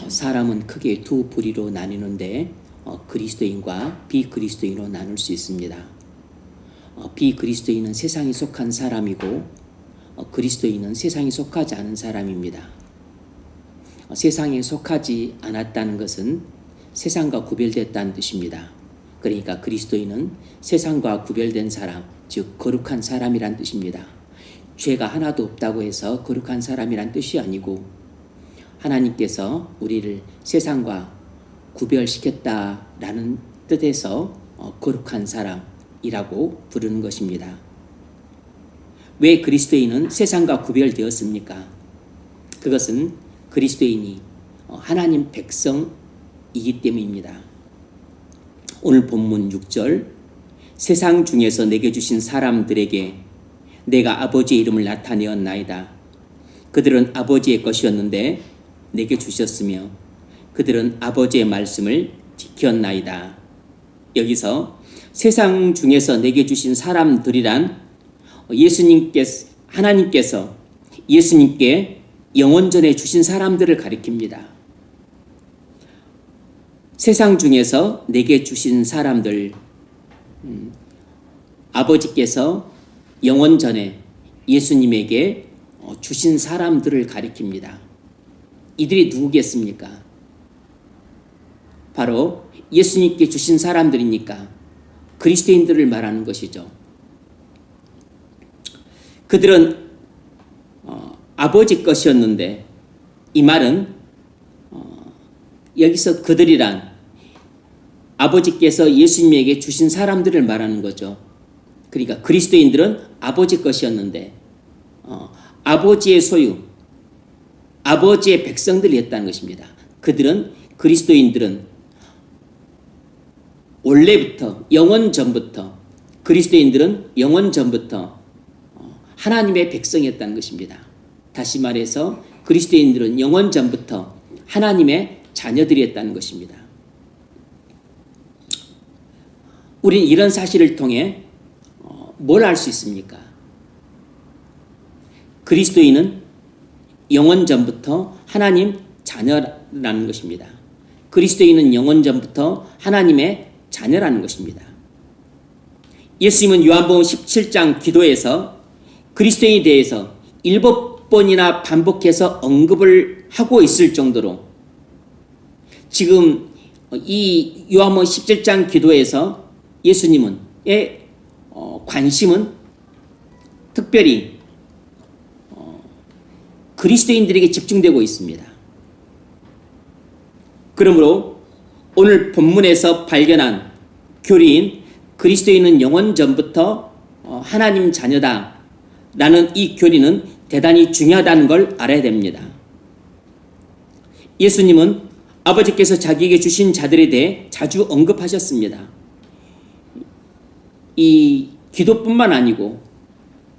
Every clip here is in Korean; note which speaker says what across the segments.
Speaker 1: 사람은 크게 두 부류로 나뉘는데 그리스도인과 비그리스도인으로 나눌 수 있습니다. 비그리스도인은 세상에 속한 사람이고 그리스도인은 세상에 속하지 않은 사람입니다. 세상에 속하지 않았다는 것은 세상과 구별됐다는 뜻입니다. 그러니까 그리스도인은 세상과 구별된 사람, 즉 거룩한 사람이란 뜻입니다. 죄가 하나도 없다고 해서 거룩한 사람이란 뜻이 아니고 하나님께서 우리를 세상과 구별시켰다라는 뜻에서 거룩한 사람이라고 부르는 것입니다. 왜 그리스도인은 세상과 구별되었습니까? 그것은 그리스도인이 하나님 백성이기 때문입니다. 오늘 본문 6절, 세상 중에서 내게 주신 사람들에게 내가 아버지의 이름을 나타내었나이다. 그들은 아버지의 것이었는데 내게 주셨으며 그들은 아버지의 말씀을 지켰나이다. 여기서 세상 중에서 내게 주신 사람들이란 하나님께서 예수님께 영원전에 주신 사람들을 가리킵니다. 세상 중에서 내게 주신 사람들, 아버지께서 영원전에 예수님에게 주신 사람들을 가리킵니다. 이들이 누구겠습니까? 바로 예수님께 주신 사람들이니까 그리스도인들을 말하는 것이죠. 그들은 아버지 것이었는데, 이 말은 여기서 그들이란 아버지께서 예수님에게 주신 사람들을 말하는 거죠. 그러니까 그리스도인들은 아버지 것이었는데 아버지의 소유, 아버지의 백성들이었다는 것입니다. 그리스도인들은 원래부터, 영원 전부터, 그리스도인들은 영원 전부터 하나님의 백성이었다는 것입니다. 다시 말해서 그리스도인들은 영원 전부터 하나님의 자녀들이었다는 것입니다. 우리는 이런 사실을 통해 뭘 알 수 있습니까? 그리스도인은 영원 전부터 하나님 자녀라는 것입니다. 그리스도인은 영원 전부터 하나님의 자녀라는 것입니다. 예수님은 요한복음 17장 기도에서 그리스도인에 대해서 7번이나 반복해서 언급을 하고 있을 정도로 지금 이 요한복음 17장 기도에서 예수님의 관심은 특별히 그리스도인들에게 집중되고 있습니다. 그러므로 오늘 본문에서 발견한 교리인 그리스도인은 영원 전부터 하나님 자녀다 라는 이 교리는 대단히 중요하다는 걸 알아야 됩니다. 예수님은 아버지께서 자기에게 주신 자들에 대해 자주 언급하셨습니다. 이 기도뿐만 아니고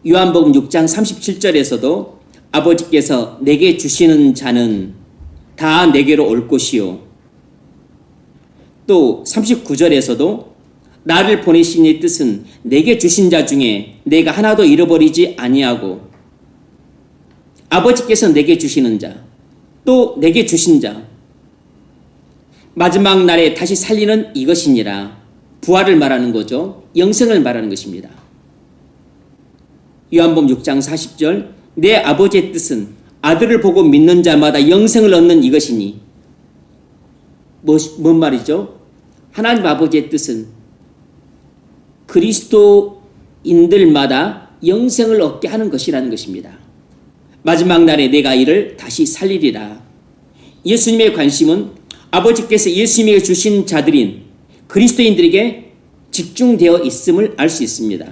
Speaker 1: 요한복음 6장 37절에서도 아버지께서 내게 주시는 자는 다 내게로 올 것이요. 또 39절에서도 나를 보내신 이 뜻은 내게 주신 자 중에 내가 하나도 잃어버리지 아니하고 아버지께서 내게 주시는 자, 또 내게 주신 자, 마지막 날에 다시 살리는 이것이니라. 부활을 말하는 거죠. 영생을 말하는 것입니다. 요한복음 6장 40절, 내 아버지의 뜻은 아들을 보고 믿는 자마다 영생을 얻는 이것이니. 뭔 말이죠? 하나님 아버지의 뜻은 그리스도인들마다 영생을 얻게 하는 것이라는 것입니다. 마지막 날에 내가 이를 다시 살리리라. 예수님의 관심은 아버지께서 예수님에게 주신 자들인 그리스도인들에게 집중되어 있음을 알 수 있습니다.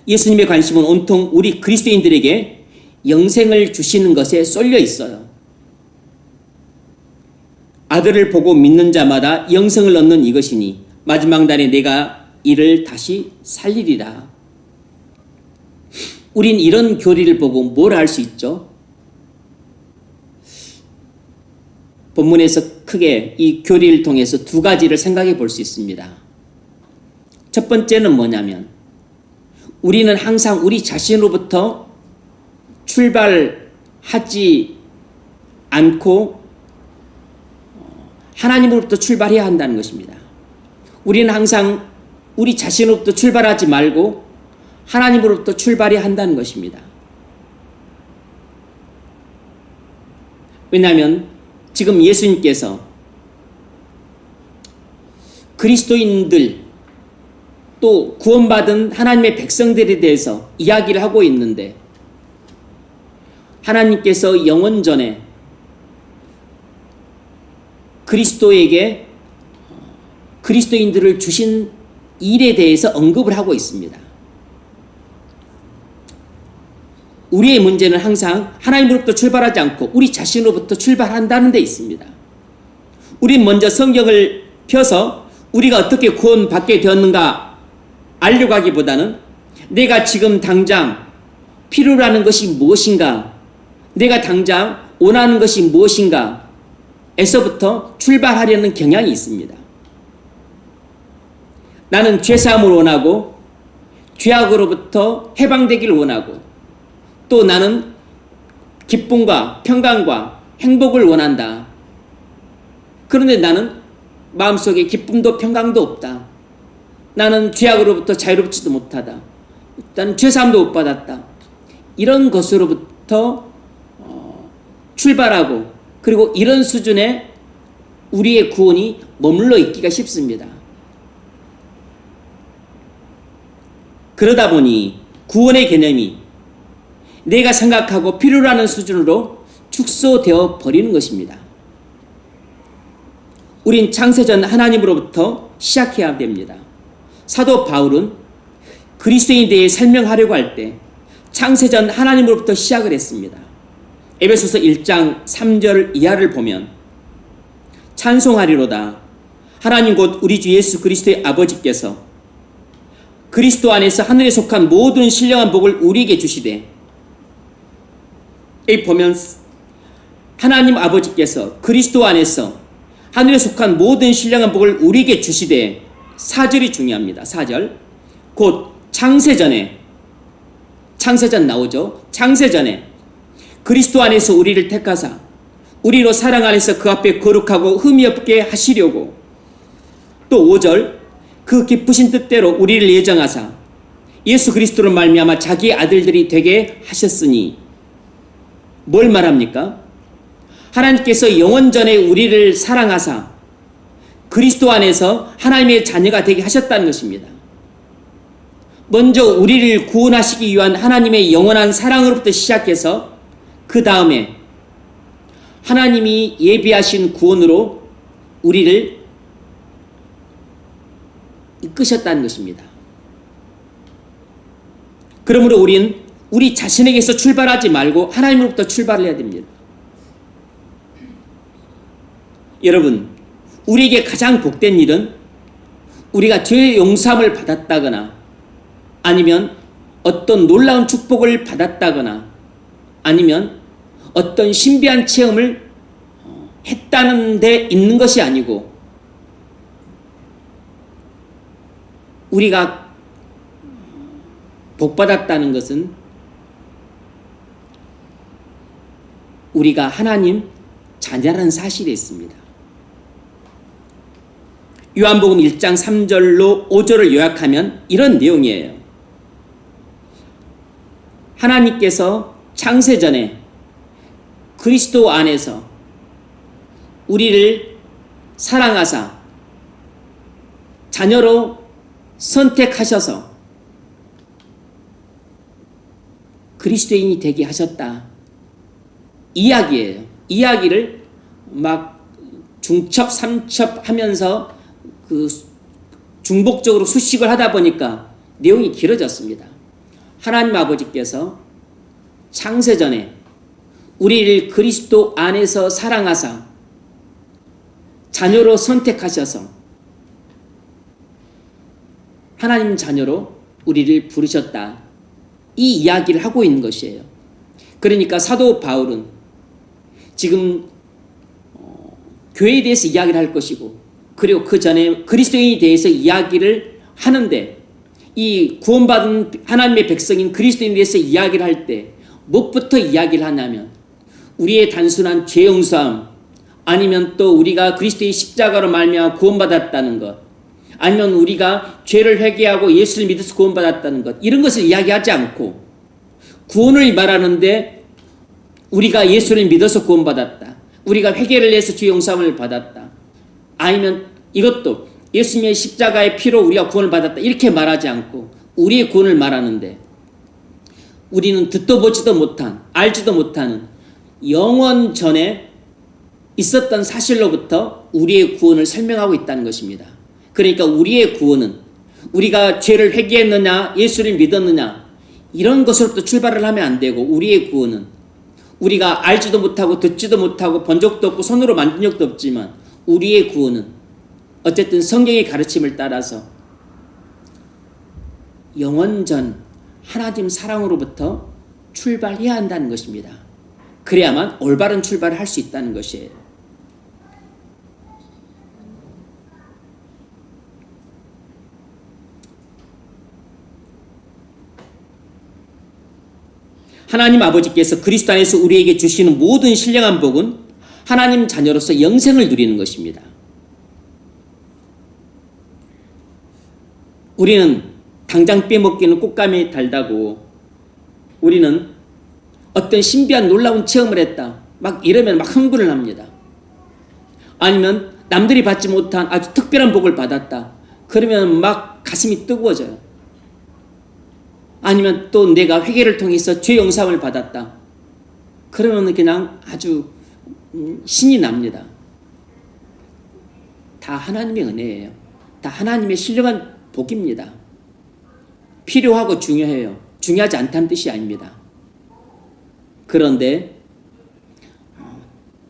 Speaker 1: 예수님의 관심은 온통 우리 그리스도인들에게 영생을 주시는 것에 쏠려 있어요. 아들을 보고 믿는 자마다 영생을 얻는 이것이니 마지막 날에 내가 이를 다시 살리리라. 우린 이런 교리를 보고 뭘 알 수 있죠? 본문에서 크게 이 교리를 통해서 두 가지를 생각해 볼 수 있습니다. 첫 번째는 뭐냐면 우리는 항상 우리 자신으로부터 출발하지 않고 하나님으로부터 출발해야 한다는 것입니다. 우리는 항상 우리 자신으로부터 출발하지 말고 하나님으로부터 출발해야 한다는 것입니다. 왜냐하면 지금 예수님께서 그리스도인들 또 구원받은 하나님의 백성들에 대해서 이야기를 하고 있는데, 하나님께서 영원전에 그리스도에게 그리스도인들을 주신 일에 대해서 언급을 하고 있습니다. 우리의 문제는 항상 하나님으로부터 출발하지 않고 우리 자신으로부터 출발한다는 데 있습니다. 우린 먼저 성경을 펴서 우리가 어떻게 구원받게 되었는가 알려고 하기보다는 내가 지금 당장 필요로 하는 것이 무엇인가, 내가 당장 원하는 것이 무엇인가 에서부터 출발하려는 경향이 있습니다. 나는 죄사함을 원하고 죄악으로부터 해방되기를 원하고, 또 나는 기쁨과 평강과 행복을 원한다. 그런데 나는 마음속에 기쁨도 평강도 없다. 나는 죄악으로부터 자유롭지도 못하다. 나는 죄사함도 못 받았다. 이런 것으로부터 출발하고, 그리고 이런 수준의 우리의 구원이 머물러 있기가 쉽습니다. 그러다 보니 구원의 개념이 내가 생각하고 필요로 하는 수준으로 축소되어 버리는 것입니다. 우린 창세전 하나님으로부터 시작해야 됩니다. 사도 바울은 그리스도인에 대해 설명하려고 할 때 창세전 하나님으로부터 시작을 했습니다. 에베소서 1장 3절 이하를 보면, 찬송하리로다 하나님 곧 우리 주 예수 그리스도의 아버지께서 그리스도 안에서 하늘에 속한 모든 신령한 복을 우리에게 주시되, 여기 보면 하나님 아버지께서 그리스도 안에서 하늘에 속한 모든 신령한 복을 우리에게 주시되, 4절이 중요합니다. 4절. 곧 창세전에, 창세전 나오죠. 창세전에 그리스도 안에서 우리를 택하사 우리로 사랑 안에서 그 앞에 거룩하고 흠이 없게 하시려고, 또 5절 그 기쁘신 뜻대로 우리를 예정하사 예수 그리스도로 말미암아 자기의 아들들이 되게 하셨으니, 뭘 말합니까? 하나님께서 영원전에 우리를 사랑하사 그리스도 안에서 하나님의 자녀가 되게 하셨다는 것입니다. 먼저 우리를 구원하시기 위한 하나님의 영원한 사랑으로부터 시작해서 그 다음에 하나님이 예비하신 구원으로 우리를 이끄셨다는 것입니다. 그러므로 우리는 우리 자신에게서 출발하지 말고 하나님으로부터 출발을 해야 됩니다. 여러분, 우리에게 가장 복된 일은 우리가 죄의 용서함을 받았다거나, 아니면 어떤 놀라운 축복을 받았다거나, 아니면 어떤 신비한 체험을 했다는 데 있는 것이 아니고, 우리가 복받았다는 것은 우리가 하나님 자녀라는 사실이 있습니다. 요한복음 1장 3절로 5절을 요약하면 이런 내용이에요. 하나님께서 창세전에 그리스도 안에서 우리를 사랑하사 자녀로 선택하셔서 그리스도인이 되게 하셨다. 이야기예요. 이야기를 막 중첩, 삼첩 하면서 그 중복적으로 수식을 하다 보니까 내용이 길어졌습니다. 하나님 아버지께서 창세전에 우리를 그리스도 안에서 사랑하사 자녀로 선택하셔서 하나님 자녀로 우리를 부르셨다. 이 이야기를 하고 있는 것이에요. 그러니까 사도 바울은 지금 교회에 대해서 이야기를 할 것이고, 그리고 그 전에 그리스도인에 대해서 이야기를 하는데, 이 구원받은 하나님의 백성인 그리스도인에 대해서 이야기를 할 때 무엇부터 이야기를 하냐면 우리의 단순한 죄 용서함, 아니면 또 우리가 그리스도의 십자가로 말미암아 구원받았다는 것, 아니면 우리가 죄를 회개하고 예수를 믿어서 구원받았다는 것, 이런 것을 이야기하지 않고 구원을 말하는데 우리가 예수를 믿어서 구원받았다, 우리가 회개를 해서 죄 용서함을 받았다, 아니면 이것도 예수님의 십자가의 피로 우리가 구원을 받았다, 이렇게 말하지 않고 우리의 구원을 말하는데, 우리는 듣도 보지도 못한, 알지도 못하는 영원 전에 있었던 사실로부터 우리의 구원을 설명하고 있다는 것입니다. 그러니까 우리의 구원은 우리가 죄를 회개했느냐, 예수를 믿었느냐, 이런 것으로부터 출발을 하면 안 되고, 우리의 구원은 우리가 알지도 못하고 듣지도 못하고 본 적도 없고 손으로 만든 적도 없지만, 우리의 구원은 어쨌든 성경의 가르침을 따라서 영원 전 하나님 사랑으로부터 출발해야 한다는 것입니다. 그래야만 올바른 출발을 할 수 있다는 것이에요. 하나님 아버지께서 그리스도 안에서 우리에게 주시는 모든 신령한 복은 하나님 자녀로서 영생을 누리는 것입니다. 우리는 당장 빼먹기는 꽃감이 달다고, 우리는 어떤 신비한 놀라운 체험을 했다, 막 이러면 막 흥분을 합니다. 아니면 남들이 받지 못한 아주 특별한 복을 받았다, 그러면 막 가슴이 뜨거워져요. 아니면 또 내가 회개를 통해서 죄 용서함을 받았다, 그러면 그냥 아주 신이 납니다. 다 하나님의 은혜예요. 다 하나님의 신령한 복입니다. 필요하고 중요해요. 중요하지 않다는 뜻이 아닙니다. 그런데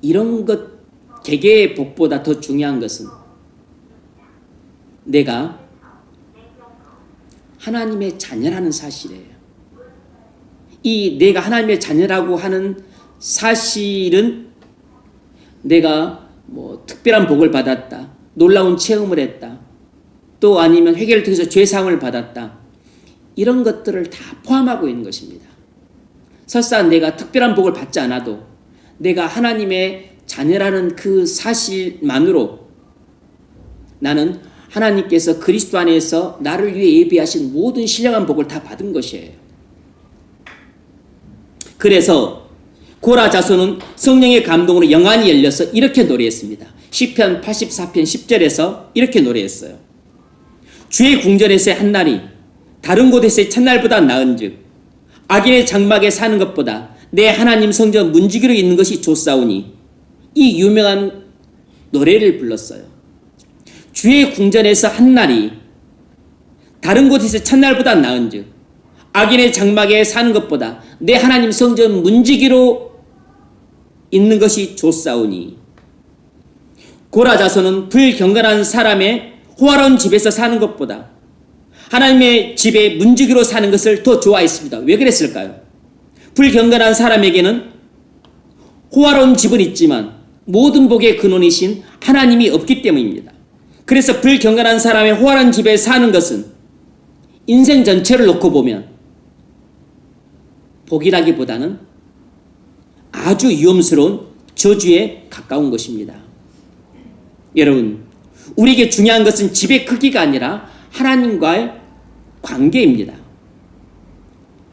Speaker 1: 이런 것 개개의 복보다 더 중요한 것은 내가 하나님의 자녀라는 사실이에요. 이 내가 하나님의 자녀라고 하는 사실은 내가 뭐 특별한 복을 받았다, 놀라운 체험을 했다, 또 아니면 회개를 통해서 죄사함을 받았다, 이런 것들을 다 포함하고 있는 것입니다. 설사 내가 특별한 복을 받지 않아도 내가 하나님의 자녀라는 그 사실만으로 나는 하나님께서 그리스도 안에서 나를 위해 예비하신 모든 신령한 복을 다 받은 것이에요. 그래서 고라 자손은 성령의 감동으로 영안이 열려서 이렇게 노래했습니다. 시편 84편 10절에서 이렇게 노래했어요. 주의 궁전에서의 한날이 다른 곳에서의 첫날보다 나은즉 악인의 장막에 사는 것보다 내 하나님 성전 문지기로 있는 것이 좋사오니, 이 유명한 노래를 불렀어요. 주의 궁전에서 한날이 다른 곳에서 첫날보다 나은즉 악인의 장막에 사는 것보다 내 하나님 성전 문지기로 있는 것이 좋사오니, 고라 자손은 불경건한 사람의 호화로운 집에서 사는 것보다 하나님의 집에 문지기로 사는 것을 더 좋아했습니다. 왜 그랬을까요? 불경건한 사람에게는 호화로운 집은 있지만 모든 복의 근원이신 하나님이 없기 때문입니다. 그래서 불경건한 사람의 호화로운 집에 사는 것은 인생 전체를 놓고 보면 복이라기보다는 아주 위험스러운 저주에 가까운 것입니다. 여러분, 우리에게 중요한 것은 집의 크기가 아니라 하나님과의 관계입니다.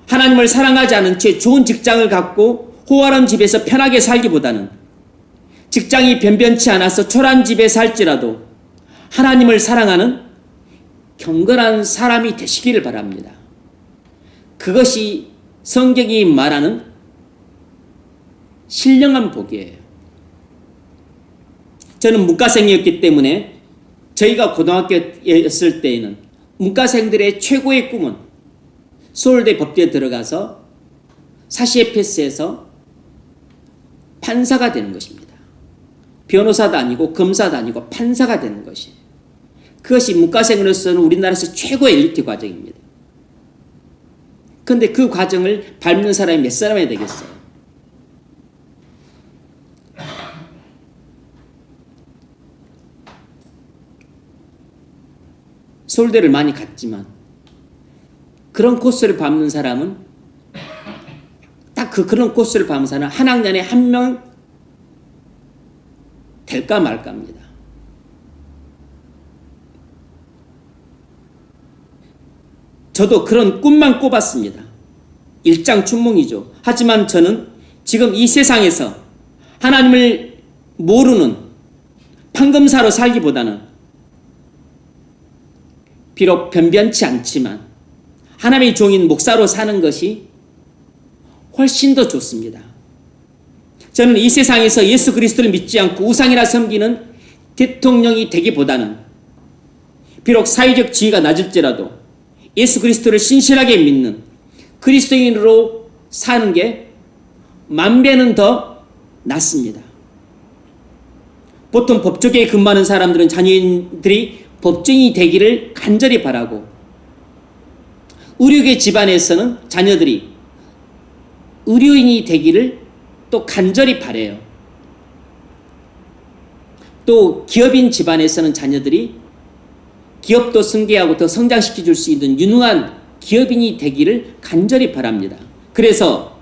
Speaker 1: 하나님을 사랑하지 않은 채 좋은 직장을 갖고 호화로운 집에서 편하게 살기보다는 직장이 변변치 않아서 초라한 집에 살지라도 하나님을 사랑하는 경건한 사람이 되시기를 바랍니다. 그것이 성경이 말하는 신령한 복이에요. 저는 문과생이었기 때문에 저희가 고등학교였을 때에는 문과생들의 최고의 꿈은 서울대 법대에 들어가서 사시에 패스해서 판사가 되는 것입니다. 변호사도 아니고 검사도 아니고 판사가 되는 것이에요. 그것이 문과생으로서는 우리나라에서 최고의 엘리트 과정입니다. 그런데 그 과정을 밟는 사람이 몇 사람이 되겠어요? 서울대를 많이 갔지만 그런 코스를 밟는 사람은 딱 그런 코스를 밟으면서는 한 학년에 한 명 될까 말까입니다. 저도 그런 꿈만 꿔봤습니다. 일장춘몽이죠. 하지만 저는 지금 이 세상에서 하나님을 모르는 판검사로 살기보다는 비록 변변치 않지만 하나님의 종인 목사로 사는 것이 훨씬 더 좋습니다. 저는 이 세상에서 예수 그리스도를 믿지 않고 우상이나 섬기는 대통령이 되기보다는 비록 사회적 지위가 낮을지라도 예수 그리스도를 신실하게 믿는 그리스도인으로 사는 게 만배는 더 낫습니다. 보통 법조계에 근무하는 사람들은 자녀들이 법정이 되기를 간절히 바라고, 의료계 집안에서는 자녀들이 의료인이 되기를 또 간절히 바라요. 또 기업인 집안에서는 자녀들이 기업도 승계하고 더 성장시켜 줄 수 있는 유능한 기업인이 되기를 간절히 바랍니다. 그래서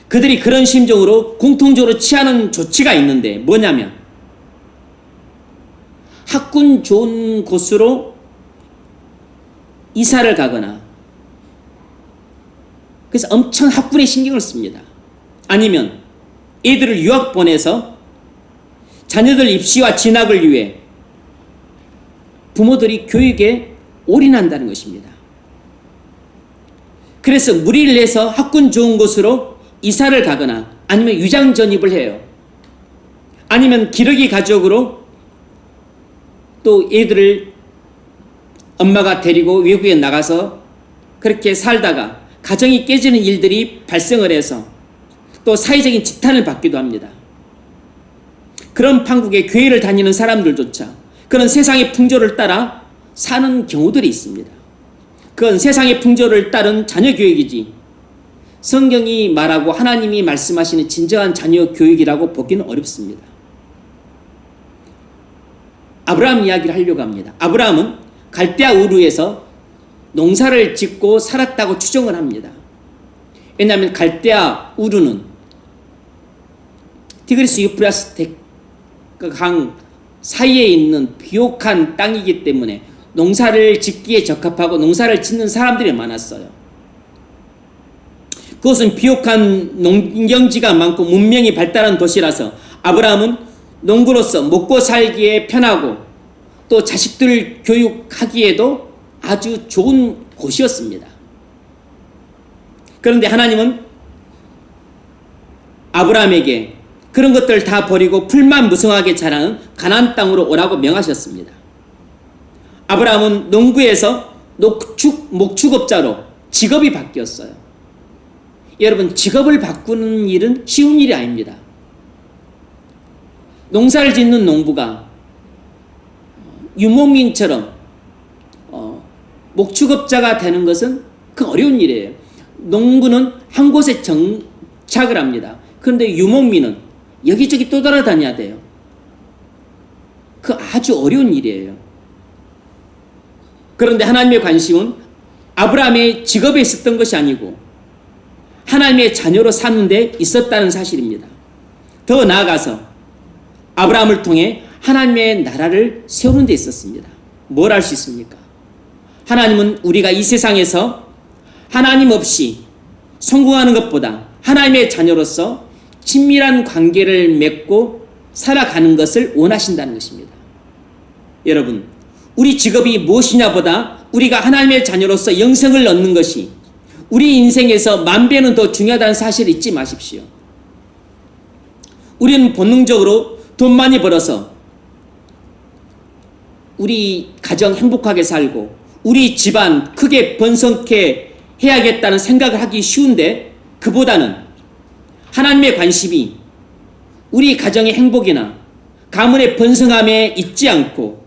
Speaker 1: 그들이 그런 심정으로 공통적으로 취하는 조치가 있는데 뭐냐면, 학군 좋은 곳으로 이사를 가거나, 그래서 엄청 학군에 신경을 씁니다. 아니면 애들을 유학 보내서 자녀들 입시와 진학을 위해 부모들이 교육에 올인한다는 것입니다. 그래서 무리를 내서 학군 좋은 곳으로 이사를 가거나 아니면 위장 전입을 해요. 아니면 기러기 가족으로 또 애들을 엄마가 데리고 외국에 나가서 그렇게 살다가 가정이 깨지는 일들이 발생을 해서 또 사회적인 지탄을 받기도 합니다. 그런 판국에 교회를 다니는 사람들조차 그런 세상의 풍조를 따라 사는 경우들이 있습니다. 그건 세상의 풍조를 따른 자녀 교육이지 성경이 말하고 하나님이 말씀하시는 진정한 자녀 교육이라고 보기는 어렵습니다. 아브라함 이야기를 하려고 합니다. 아브라함은 갈대아 우르에서 농사를 짓고 살았다고 추정을 합니다. 왜냐하면 갈대아 우르는 티그리스 유프라스 강 사이에 있는 비옥한 땅이기 때문에 농사를 짓기에 적합하고 농사를 짓는 사람들이 많았어요. 그것은 비옥한 농경지가 많고 문명이 발달한 도시라서 아브라함은 농부로서 먹고 살기에 편하고 또 자식들 교육하기에도 아주 좋은 곳이었습니다. 그런데 하나님은 아브라함에게 그런 것들을 다 버리고 풀만 무성하게 자라는 가나안 땅으로 오라고 명하셨습니다. 아브라함은 농구에서 목축업자로 직업이 바뀌었어요. 여러분, 직업을 바꾸는 일은 쉬운 일이 아닙니다. 농사를 짓는 농부가 유목민처럼 목축업자가 되는 것은 그 어려운 일이에요. 농부는 한 곳에 정착을 합니다. 그런데 유목민은 여기저기 또 돌아다녀야 돼요. 그 아주 어려운 일이에요. 그런데 하나님의 관심은 아브라함의 직업에 있었던 것이 아니고 하나님의 자녀로 사는 데 있었다는 사실입니다. 더 나아가서 아브라함을 통해 하나님의 나라를 세우는 데 있었습니다. 뭘 할 수 있습니까? 하나님은 우리가 이 세상에서 하나님 없이 성공하는 것보다 하나님의 자녀로서 친밀한 관계를 맺고 살아가는 것을 원하신다는 것입니다. 여러분, 우리 직업이 무엇이냐보다 우리가 하나님의 자녀로서 영생을 얻는 것이 우리 인생에서 만배는 더 중요하다는 사실을 잊지 마십시오. 우리는 본능적으로 돈 많이 벌어서 우리 가정 행복하게 살고 우리 집안 크게 번성케 해야겠다는 생각을 하기 쉬운데, 그보다는 하나님의 관심이 우리 가정의 행복이나 가문의 번성함에 있지 않고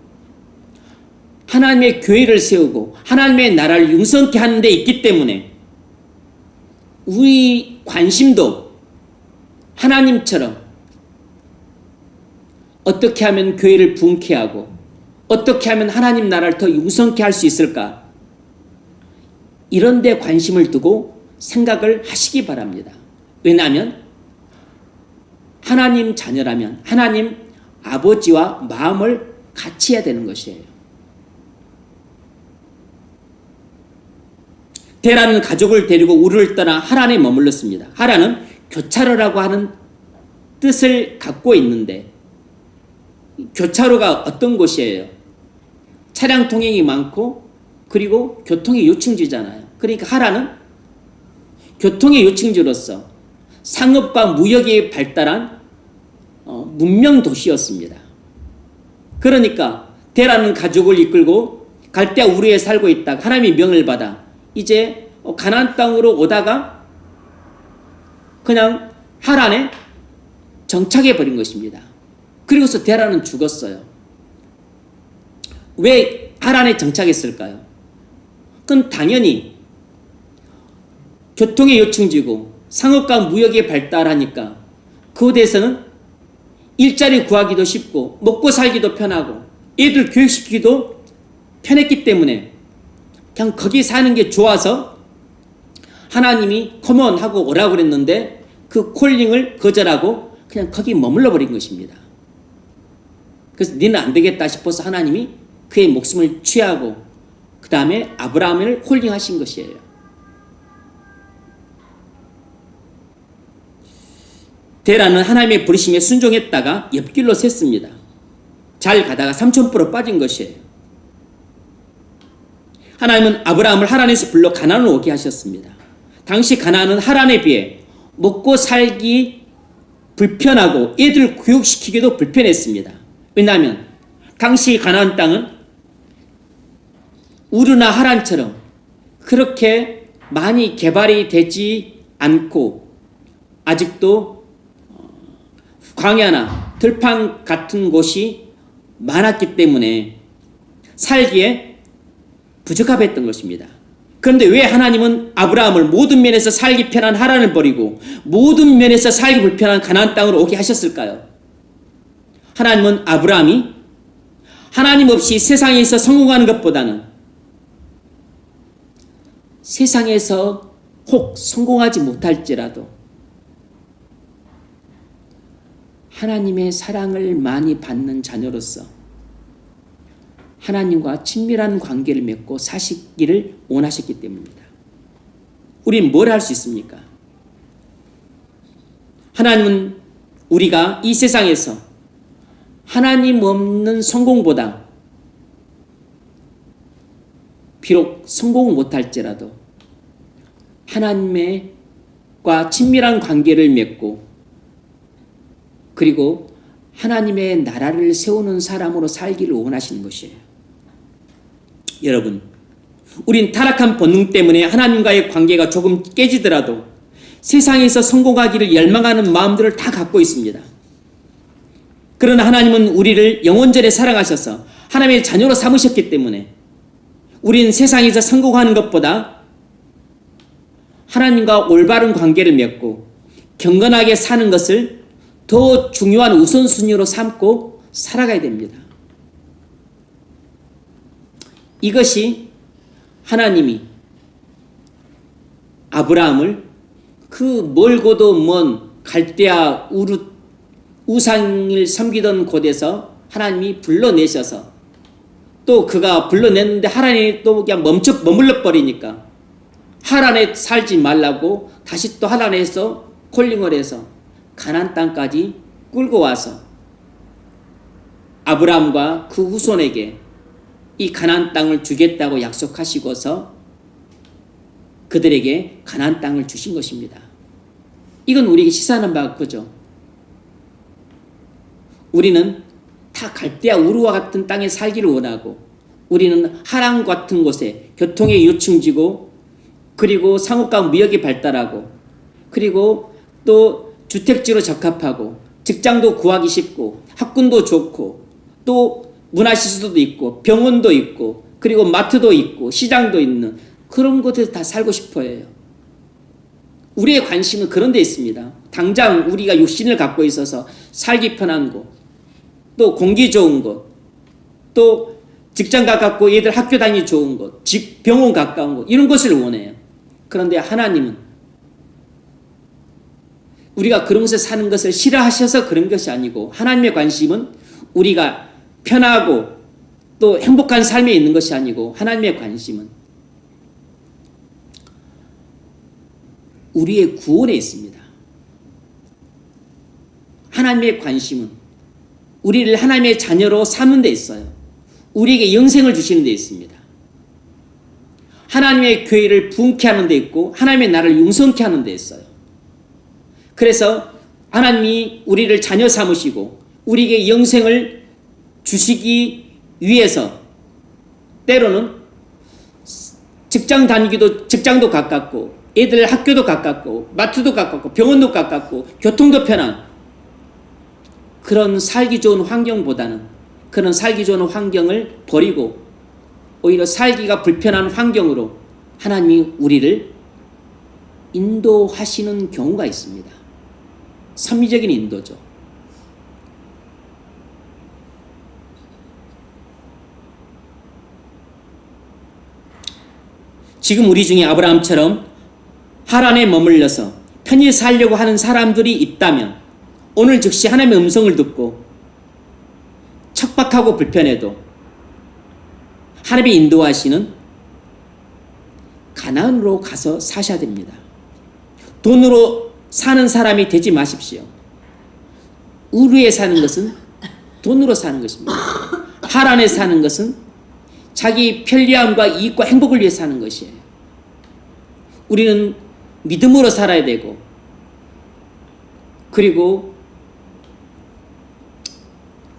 Speaker 1: 하나님의 교회를 세우고 하나님의 나라를 융성케 하는 데 있기 때문에 우리 관심도 하나님처럼 어떻게 하면 교회를 부흥케 하고 어떻게 하면 하나님 나라를 더 융성케 할 수 있을까? 이런 데 관심을 두고 생각을 하시기 바랍니다. 왜냐하면 하나님 자녀라면 하나님 아버지와 마음을 같이 해야 되는 것이에요. 데라는 가족을 데리고 우르를 떠나 하란에 머물렀습니다. 하란은 교차로라고 하는 뜻을 갖고 있는데 교차로가 어떤 곳이에요? 차량 통행이 많고 그리고 교통의 요충지잖아요. 그러니까 하란은 교통의 요충지로서 상업과 무역이 발달한 문명 도시였습니다. 그러니까 데라는 가족을 이끌고 갈대아 우르에 살고 있다가 하나님의 명을 받아 이제 가나안 땅으로 오다가 그냥 하란에 정착해 버린 것입니다. 그리고서 데라는 죽었어요. 왜 하란에 정착했을까요? 그건 당연히 교통의 요충지고 상업과 무역이 발달하니까 그곳에서는 일자리 구하기도 쉽고 먹고 살기도 편하고 애들 교육시키기도 편했기 때문에 그냥 거기 사는 게 좋아서 하나님이 컴온 하고 오라고 그랬는데 그 콜링을 거절하고 그냥 거기 머물러 버린 것입니다. 그래서 니는 안 되겠다 싶어서 하나님이 그의 목숨을 취하고 그 다음에 아브라함을 홀링하신 것이에요. 데라는 하나님의 부르심에 순종했다가 옆길로 샜습니다. 잘 가다가 삼천포로 빠진 것이에요. 하나님은 아브라함을 하란에서 불러 가나안으로 오게 하셨습니다. 당시 가나안은 하란에 비해 먹고 살기 불편하고 애들 교육시키기도 불편했습니다. 왜냐하면 당시 가나안 땅은 우르나 하란처럼 그렇게 많이 개발이 되지 않고 아직도 광야나 들판 같은 곳이 많았기 때문에 살기에 부적합했던 것입니다. 그런데 왜 하나님은 아브라함을 모든 면에서 살기 편한 하란을 버리고 모든 면에서 살기 불편한 가나안 땅으로 오게 하셨을까요? 하나님은 아브라함이 하나님 없이 세상에서 성공하는 것보다는 세상에서 혹 성공하지 못할지라도 하나님의 사랑을 많이 받는 자녀로서 하나님과 친밀한 관계를 맺고 사시기를 원하셨기 때문입니다. 우리는 뭘 할 수 있습니까? 하나님은 우리가 이 세상에서 하나님 없는 성공보다 비록 성공을 못할지라도 하나님과 친밀한 관계를 맺고 그리고 하나님의 나라를 세우는 사람으로 살기를 원하시는 것이에요. 여러분, 우린 타락한 본능 때문에 하나님과의 관계가 조금 깨지더라도 세상에서 성공하기를 열망하는 마음들을 다 갖고 있습니다. 그러나 하나님은 우리를 영원전에 사랑하셔서 하나님의 자녀로 삼으셨기 때문에 우린 세상에서 성공하는 것보다 하나님과 올바른 관계를 맺고 경건하게 사는 것을 더 중요한 우선순위로 삼고 살아가야 됩니다. 이것이 하나님이 아브라함을 그 멀고도 먼 갈대아 우르 우상을 섬기던 곳에서 하나님이 불러내셔서 또 그가 불러냈는데 하란에 또 그냥 머물러 버리니까 하란에 살지 말라고 다시 또 하란에서 콜링을 해서 가나안 땅까지 끌고 와서 아브라함과 그 후손에게 이 가나안 땅을 주겠다고 약속하시고서 그들에게 가나안 땅을 주신 것입니다. 이건 우리에게 시사하는 바가 그죠. 우리는 다 갈대아 우르와 같은 땅에 살기를 원하고 우리는 하란 같은 곳에 교통의 요충지고 그리고 상업과 무역이 발달하고 그리고 또 주택지로 적합하고 직장도 구하기 쉽고 학군도 좋고 또 문화시설도 있고 병원도 있고 그리고 마트도 있고 시장도 있는 그런 곳에서 다 살고 싶어 해요. 우리의 관심은 그런 데 있습니다. 당장 우리가 육신을 갖고 있어서 살기 편한 곳, 또 공기 좋은 곳, 또 직장 가깝고 애들 학교 다니기 좋은 곳, 병원 가까운 곳, 이런 것을 원해요. 그런데 하나님은 우리가 그런 곳에 사는 것을 싫어하셔서 그런 것이 아니고, 하나님의 관심은 우리가 편하고 또 행복한 삶에 있는 것이 아니고, 하나님의 관심은 우리의 구원에 있습니다. 하나님의 관심은 우리를 하나님의 자녀로 삼는 데 있어요. 우리에게 영생을 주시는 데 있습니다. 하나님의 교회를 부흥케 하는 데 있고, 하나님의 나라를 융성케 하는 데 있어요. 그래서 하나님이 우리를 자녀 삼으시고 우리에게 영생을 주시기 위해서 때로는 직장 다니기도, 직장도 가깝고 애들 학교도 가깝고 마트도 가깝고 병원도 가깝고 교통도 편한 그런 살기 좋은 환경보다는, 그런 살기 좋은 환경을 버리고 오히려 살기가 불편한 환경으로 하나님이 우리를 인도하시는 경우가 있습니다. 섭리적인 인도죠. 지금 우리 중에 아브라함처럼 하란에 머물러서 편히 살려고 하는 사람들이 있다면, 오늘 즉시 하나님의 음성을 듣고 척박하고 불편해도 하나님이 인도하시는 가나안으로 가서 사셔야 됩니다. 돈으로 사는 사람이 되지 마십시오. 우르에 사는 것은 돈으로 사는 것입니다. 하란에 사는 것은 자기 편리함과 이익과 행복을 위해 사는 것이에요. 우리는 믿음으로 살아야 되고, 그리고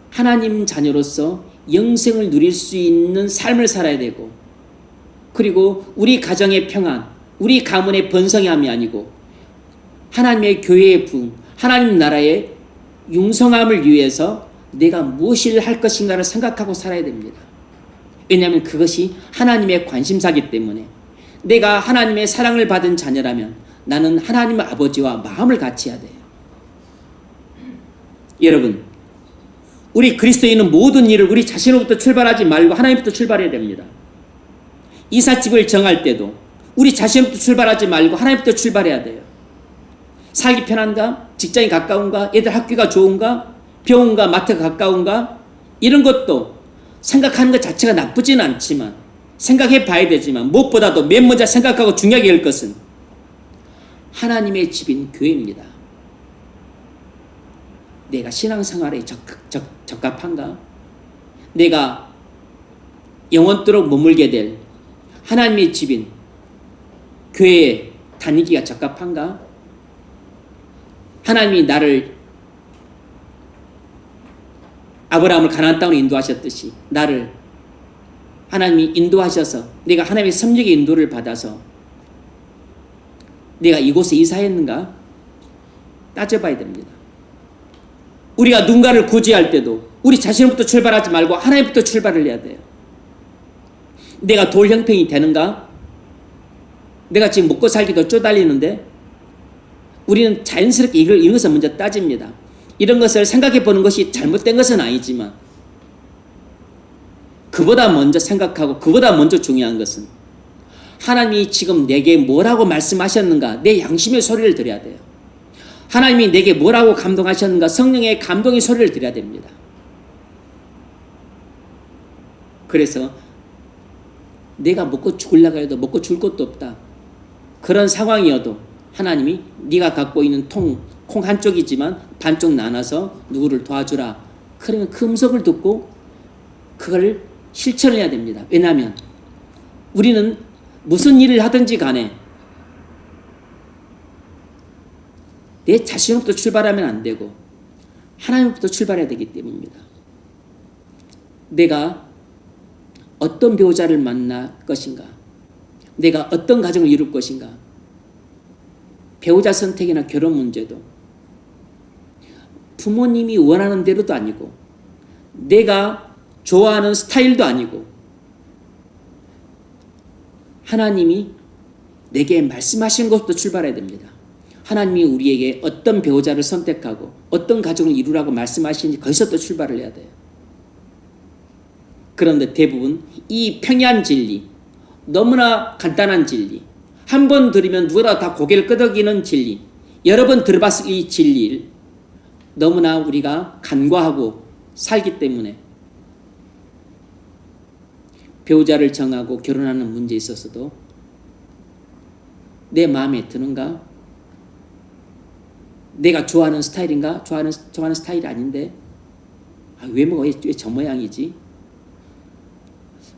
Speaker 1: 하나님 자녀로서 영생을 누릴 수 있는 삶을 살아야 되고, 그리고 우리 가정의 평안, 우리 가문의 번성함이 아니고 하나님의 교회의 부흥, 하나님 나라의 융성함을 위해서 내가 무엇을 할 것인가를 생각하고 살아야 됩니다. 왜냐하면 그것이 하나님의 관심사이기 때문에, 내가 하나님의 사랑을 받은 자녀라면 나는 하나님의 아버지와 마음을 같이 해야 돼요. 여러분, 우리 그리스도인은 모든 일을 우리 자신으로부터 출발하지 말고 하나님부터 출발해야 됩니다. 이삿집을 정할 때도 우리 자신부터 출발하지 말고 하나님부터 출발해야 돼요. 살기 편한가? 직장이 가까운가? 애들 학교가 좋은가? 병원과 마트가 가까운가? 이런 것도 생각하는 것 자체가 나쁘지는 않지만 생각해 봐야 되지만, 무엇보다도 맨 먼저 생각하고 중요하게 할 것은 하나님의 집인 교회입니다. 내가 신앙생활에 적합한가? 내가 영원토록 머물게 될 하나님의 집인 교회에 다니기가 적합한가? 하나님이 나를, 아브라함을 가나안 땅으로 인도하셨듯이 나를 하나님이 인도하셔서 내가 하나님의 섭리의 인도를 받아서 내가 이곳에 이사했는가? 따져봐야 됩니다. 우리가 누군가를 구제할 때도 우리 자신부터 출발하지 말고 하나님부터 출발을 해야 돼요. 내가 돌 형편이 되는가? 내가 지금 먹고 살기도 쪼달리는데, 우리는 자연스럽게 이런 것을 먼저 따집니다. 이런 것을 생각해 보는 것이 잘못된 것은 아니지만, 그보다 먼저 생각하고 그보다 먼저 중요한 것은 하나님이 지금 내게 뭐라고 말씀하셨는가? 내 양심의 소리를 들어야 돼요. 하나님이 내게 뭐라고 감동하셨는가? 성령의 감동의 소리를 들어야 됩니다. 그래서 내가 먹고 죽으려고 해도 먹고 죽을 것도 없다, 그런 상황이어도 하나님이 네가 갖고 있는 콩 한쪽이지만 반쪽 나눠서 누구를 도와주라, 그러면 그 음성을 듣고 그걸 실천해야 됩니다. 왜냐하면 우리는 무슨 일을 하든지 간에 내 자신으로부터 출발하면 안 되고 하나님으로부터 출발해야 되기 때문입니다. 내가 어떤 배우자를 만날 것인가? 내가 어떤 가정을 이룰 것인가? 배우자 선택이나 결혼 문제도 부모님이 원하는 대로도 아니고 내가 좋아하는 스타일도 아니고 하나님이 내게 말씀하신 것부터 출발해야 됩니다. 하나님이 우리에게 어떤 배우자를 선택하고 어떤 가정을 이루라고 말씀하시는지 거기서부터 출발을 해야 돼요. 그런데 대부분 이 평이한 진리, 너무나 간단한 진리, 한 번 들으면 누구나 다 고개를 끄덕이는 진리, 여러 번 들어봤을 이 진리를 너무나 우리가 간과하고 살기 때문에 배우자를 정하고 결혼하는 문제에 있어서도 내 마음에 드는가? 내가 좋아하는 스타일인가? 좋아하는 스타일이 아닌데 외모가 왜 저 모양이지?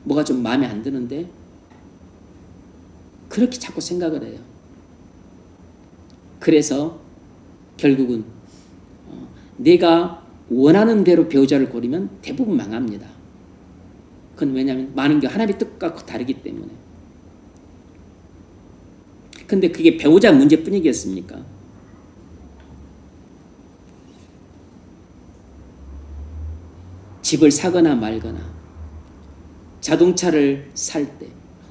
Speaker 1: 뭐가 좀 마음에 안 드는데? 그렇게 자꾸 생각을 해요. 그래서 결국은 내가 원하는 대로 배우자를 고르면 대부분 망합니다. 그건 왜냐하면 많은 게 하나님의 뜻과 다르기 때문에. 근데 그게 배우자 문제뿐이겠습니까? 집을 사거나 말거나 자동차를 살 때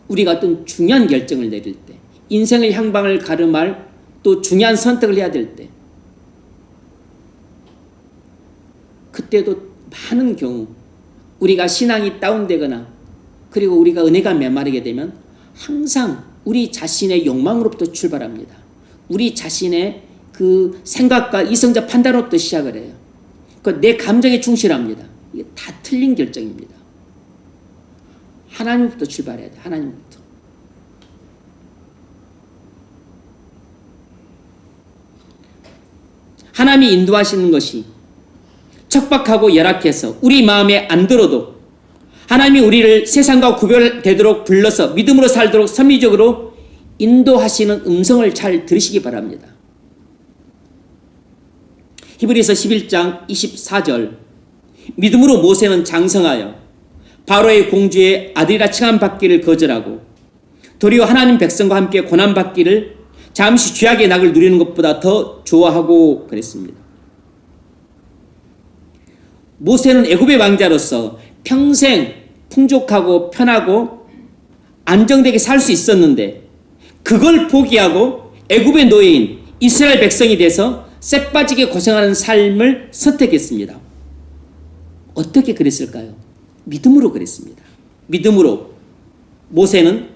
Speaker 1: 우리가 어떤 중요한 결정을 내릴 때 인생의 향방을 가름할 또 중요한 선택을 해야 될 때 그때도 많은 경우 우리가 신앙이 다운되거나 그리고 우리가 은혜가 메마르게 되면 항상 우리 자신의 욕망으로부터 출발합니다. 우리 자신의 그 생각과 이성적 판단으로부터 시작을 해요. 내 감정에 충실합니다. 이게 다 틀린 결정입니다. 하나님부터 출발해야 돼. 하나님부터. 하나님이 인도하시는 것이 척박하고 열악해서 우리 마음에 안 들어도 하나님이 우리를 세상과 구별되도록 불러서 믿음으로 살도록 섭리적으로 인도하시는 음성을 잘 들으시기 바랍니다. 히브리서 11장 24절 믿음으로 모세는 장성하여 바로의 공주의 아들이라 칭함받기를 거절하고 도리어 하나님 백성과 함께 고난받기를 잠시 죄악의 낙을 누리는 것보다 더 좋아하고 그랬습니다. 모세는 애굽의 왕자로서 평생 풍족하고 편하고 안정되게 살 수 있었는데 그걸 포기하고 애굽의 노예인 이스라엘 백성이 돼서 쎄빠지게 고생하는 삶을 선택했습니다. 어떻게 그랬을까요? 믿음으로 그랬습니다. 믿음으로 모세는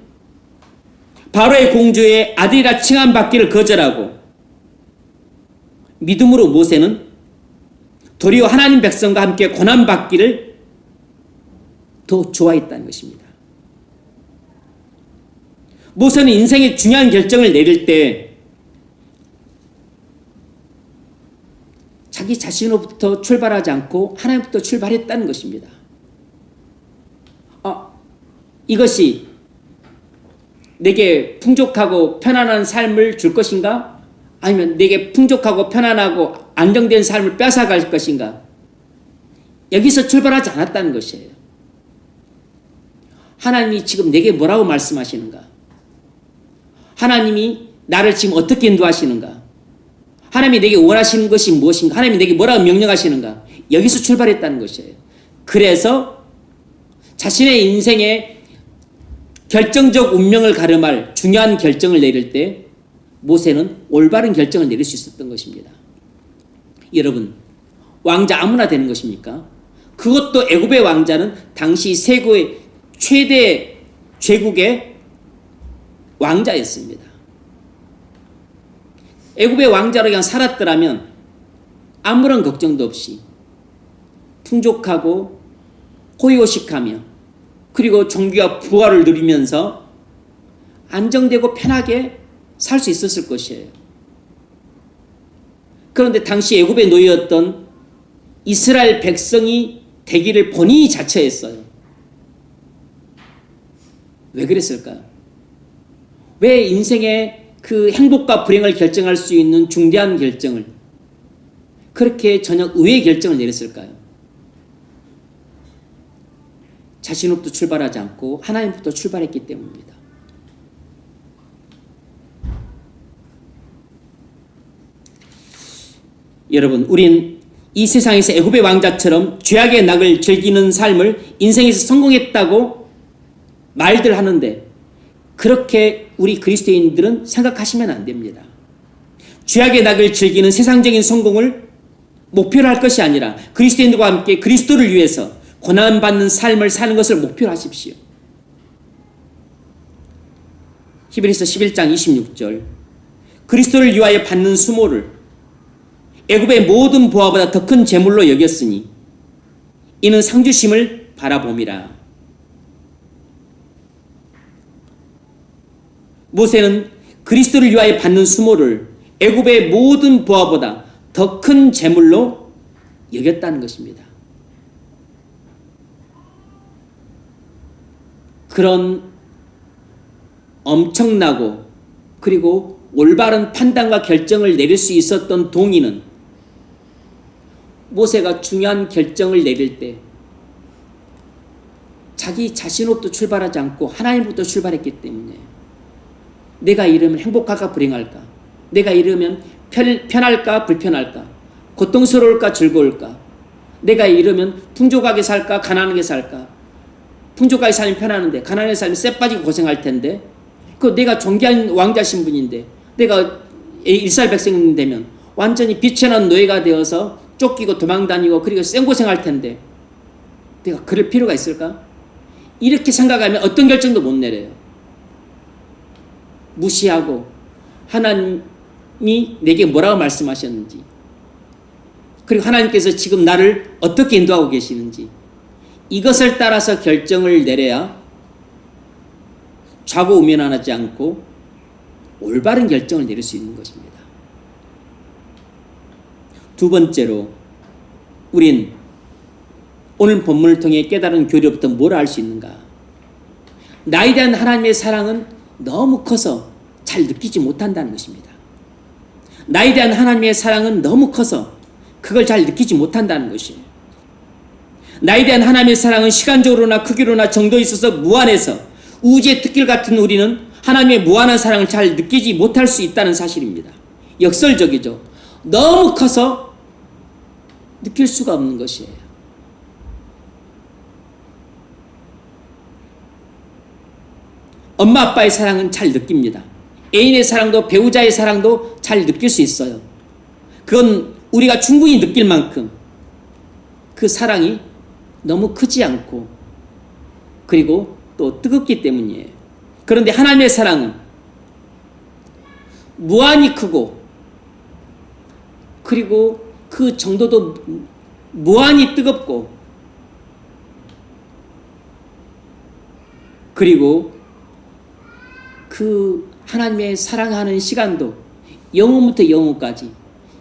Speaker 1: 바로의 공주의 아들이라 칭함받기를 거절하고 믿음으로 모세는 도리어 하나님 백성과 함께 고난받기를 더 좋아했다는 것입니다. 모세는 인생의 중요한 결정을 내릴 때 자기 자신으로부터 출발하지 않고 하나님부터 출발했다는 것입니다. 이것이 내게 풍족하고 편안한 삶을 줄 것인가? 아니면 내게 풍족하고 편안하고 안정된 삶을 뺏어갈 것인가? 여기서 출발하지 않았다는 것이에요. 하나님이 지금 내게 뭐라고 말씀하시는가? 하나님이 나를 지금 어떻게 인도하시는가? 하나님이 내게 원하시는 것이 무엇인가? 하나님이 내게 뭐라고 명령하시는가? 여기서 출발했다는 것이에요. 그래서 자신의 인생의 결정적 운명을 가름할 중요한 결정을 내릴 때 모세는 올바른 결정을 내릴 수 있었던 것입니다. 여러분, 왕자 아무나 되는 것입니까? 그것도 애굽의 왕자는 당시 세계의 최대 제국의 왕자였습니다. 애굽의 왕자로 그냥 살았더라면 아무런 걱정도 없이 풍족하고 호의호식하며 그리고 종교와 부활을 누리면서 안정되고 편하게 살 수 있었을 것이에요. 그런데 당시 애굽의 노예였던 이스라엘 백성이 되기를 본인이 자처했어요. 왜 그랬을까요? 왜 인생의 그 행복과 불행을 결정할 수 있는 중대한 결정을 그렇게 전혀 의외의 결정을 내렸을까요? 자신으로부터 출발하지 않고 하나님부터 출발했기 때문입니다. 여러분, 우린 이 세상에서 애굽의 왕자처럼 죄악의 낙을 즐기는 삶을 인생에서 성공했다고 말들 하는데 그렇게 우리 그리스도인들은 생각하시면 안 됩니다. 죄악의 낙을 즐기는 세상적인 성공을 목표로 할 것이 아니라 그리스도인들과 함께 그리스도를 위해서 고난받는 삶을 사는 것을 목표로 하십시오. 히브리서 11장 26절 그리스도를 위하여 받는 수모를 애굽의 모든 보화보다 더 큰 재물로 여겼으니 이는 상주심을 바라봄이라. 모세는 그리스도를 위하여 받는 수모를 애굽의 모든 보화보다 더 큰 재물로 여겼다는 것입니다. 그런 엄청나고 그리고 올바른 판단과 결정을 내릴 수 있었던 동의는 모세가 중요한 결정을 내릴 때 자기 자신으로부터 출발하지 않고 하나님부터 출발했기 때문에 내가 이러면 행복할까 불행할까, 내가 이러면 편할까 불편할까, 고통스러울까 즐거울까, 내가 이러면 풍족하게 살까 가난하게 살까, 풍족하게 살면 편하는데 가난하게 살면 쎄 빠지고 고생할 텐데, 그 내가 존귀한 왕자 신분인데 내가 일살백성 되면 완전히 비천한 노예가 되어서 쫓기고 도망다니고 그리고 생고생할 텐데 내가 그럴 필요가 있을까? 이렇게 생각하면 어떤 결정도 못 내려요. 무시하고 하나님이 내게 뭐라고 말씀하셨는지, 그리고 하나님께서 지금 나를 어떻게 인도하고 계시는지, 이것을 따라서 결정을 내려야 좌고우면하지 않고 올바른 결정을 내릴 수 있는 것입니다. 두 번째로 우린 오늘 본문을 통해 깨달은 교리로부터 뭘 알 수 있는가? 나에 대한 하나님의 사랑은 너무 커서 잘 느끼지 못한다는 것입니다. 나에 대한 하나님의 사랑은 너무 커서 그걸 잘 느끼지 못한다는 것이에요. 나에 대한 하나님의 사랑은 시간적으로나 크기로나 정도에 있어서 무한해서 우주의 특길 같은 우리는 하나님의 무한한 사랑을 잘 느끼지 못할 수 있다는 사실입니다. 역설적이죠. 너무 커서 느낄 수가 없는 것이에요. 엄마 아빠의 사랑은 잘 느낍니다. 애인의 사랑도 배우자의 사랑도 잘 느낄 수 있어요. 그건 우리가 충분히 느낄 만큼 그 사랑이 너무 크지 않고 그리고 또 뜨겁기 때문이에요. 그런데 하나님의 사랑은 무한히 크고 그리고 그 정도도 무한히 뜨겁고 그리고 그 하나님의 사랑하는 시간도 영원부터 영원까지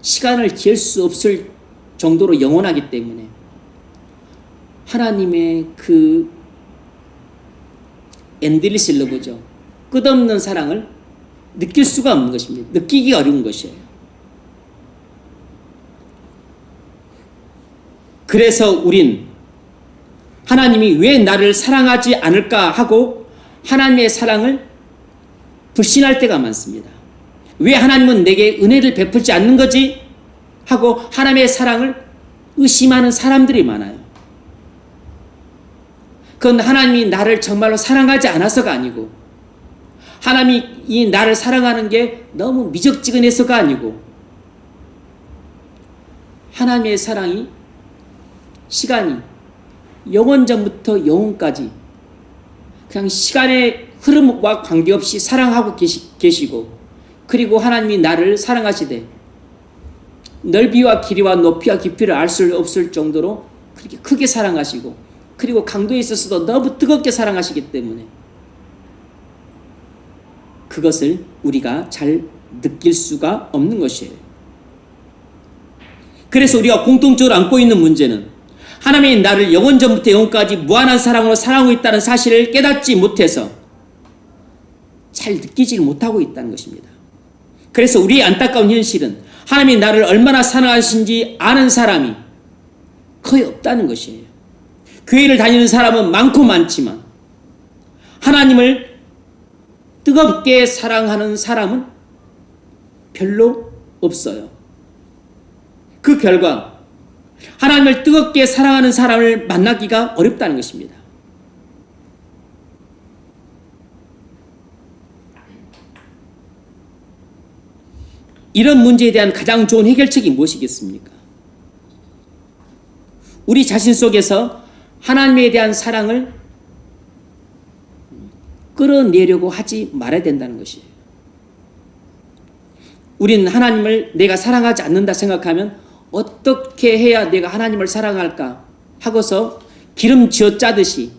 Speaker 1: 시간을 잴 수 없을 정도로 영원하기 때문에 하나님의 그 엔들리스 러브죠. 끝없는 사랑을 느낄 수가 없는 것입니다. 느끼기 어려운 것이에요. 그래서 우린 하나님이 왜 나를 사랑하지 않을까 하고 하나님의 사랑을 불신할 때가 많습니다. 왜 하나님은 내게 은혜를 베풀지 않는 거지? 하고 하나님의 사랑을 의심하는 사람들이 많아요. 그건 하나님이 나를 정말로 사랑하지 않아서가 아니고 하나님이 나를 사랑하는 게 너무 미적지근해서가 아니고 하나님의 사랑이 시간이 영원 전부터 영원까지 그냥 시간의 흐름과 관계없이 사랑하고 계시고 그리고 하나님이 나를 사랑하시되 넓이와 길이와 높이와 깊이를 알 수 없을 정도로 그렇게 크게 사랑하시고 그리고 강도에 있어서도 너무 뜨겁게 사랑하시기 때문에 그것을 우리가 잘 느낄 수가 없는 것이에요. 그래서 우리가 공통적으로 안고 있는 문제는 하나님이 나를 영원 전부터 영원까지 무한한 사랑으로 사랑하고 있다는 사실을 깨닫지 못해서 잘 느끼지 못하고 있다는 것입니다. 그래서 우리의 안타까운 현실은 하나님이 나를 얼마나 사랑하신지 아는 사람이 거의 없다는 것이에요. 교회를 다니는 사람은 많고 많지만 하나님을 뜨겁게 사랑하는 사람은 별로 없어요. 그 결과 하나님을 뜨겁게 사랑하는 사람을 만나기가 어렵다는 것입니다. 이런 문제에 대한 가장 좋은 해결책이 무엇이겠습니까? 우리 자신 속에서 하나님에 대한 사랑을 끌어내려고 하지 말아야 된다는 것이에요. 우리는 하나님을 내가 사랑하지 않는다 생각하면 어떻게 해야 내가 하나님을 사랑할까 하고서 기름 쥐어짜듯이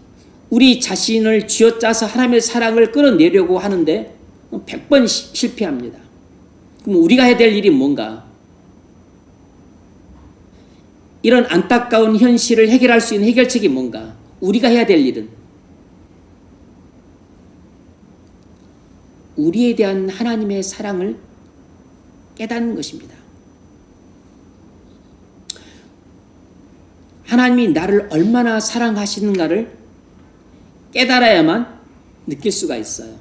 Speaker 1: 우리 자신을 쥐어짜서 하나님의 사랑을 끌어내려고 하는데 100번 실패합니다. 그럼 우리가 해야 될 일이 뭔가? 이런 안타까운 현실을 해결할 수 있는 해결책이 뭔가? 우리가 해야 될 일은 우리에 대한 하나님의 사랑을 깨닫는 것입니다. 하나님이 나를 얼마나 사랑하시는가를 깨달아야만 느낄 수가 있어요.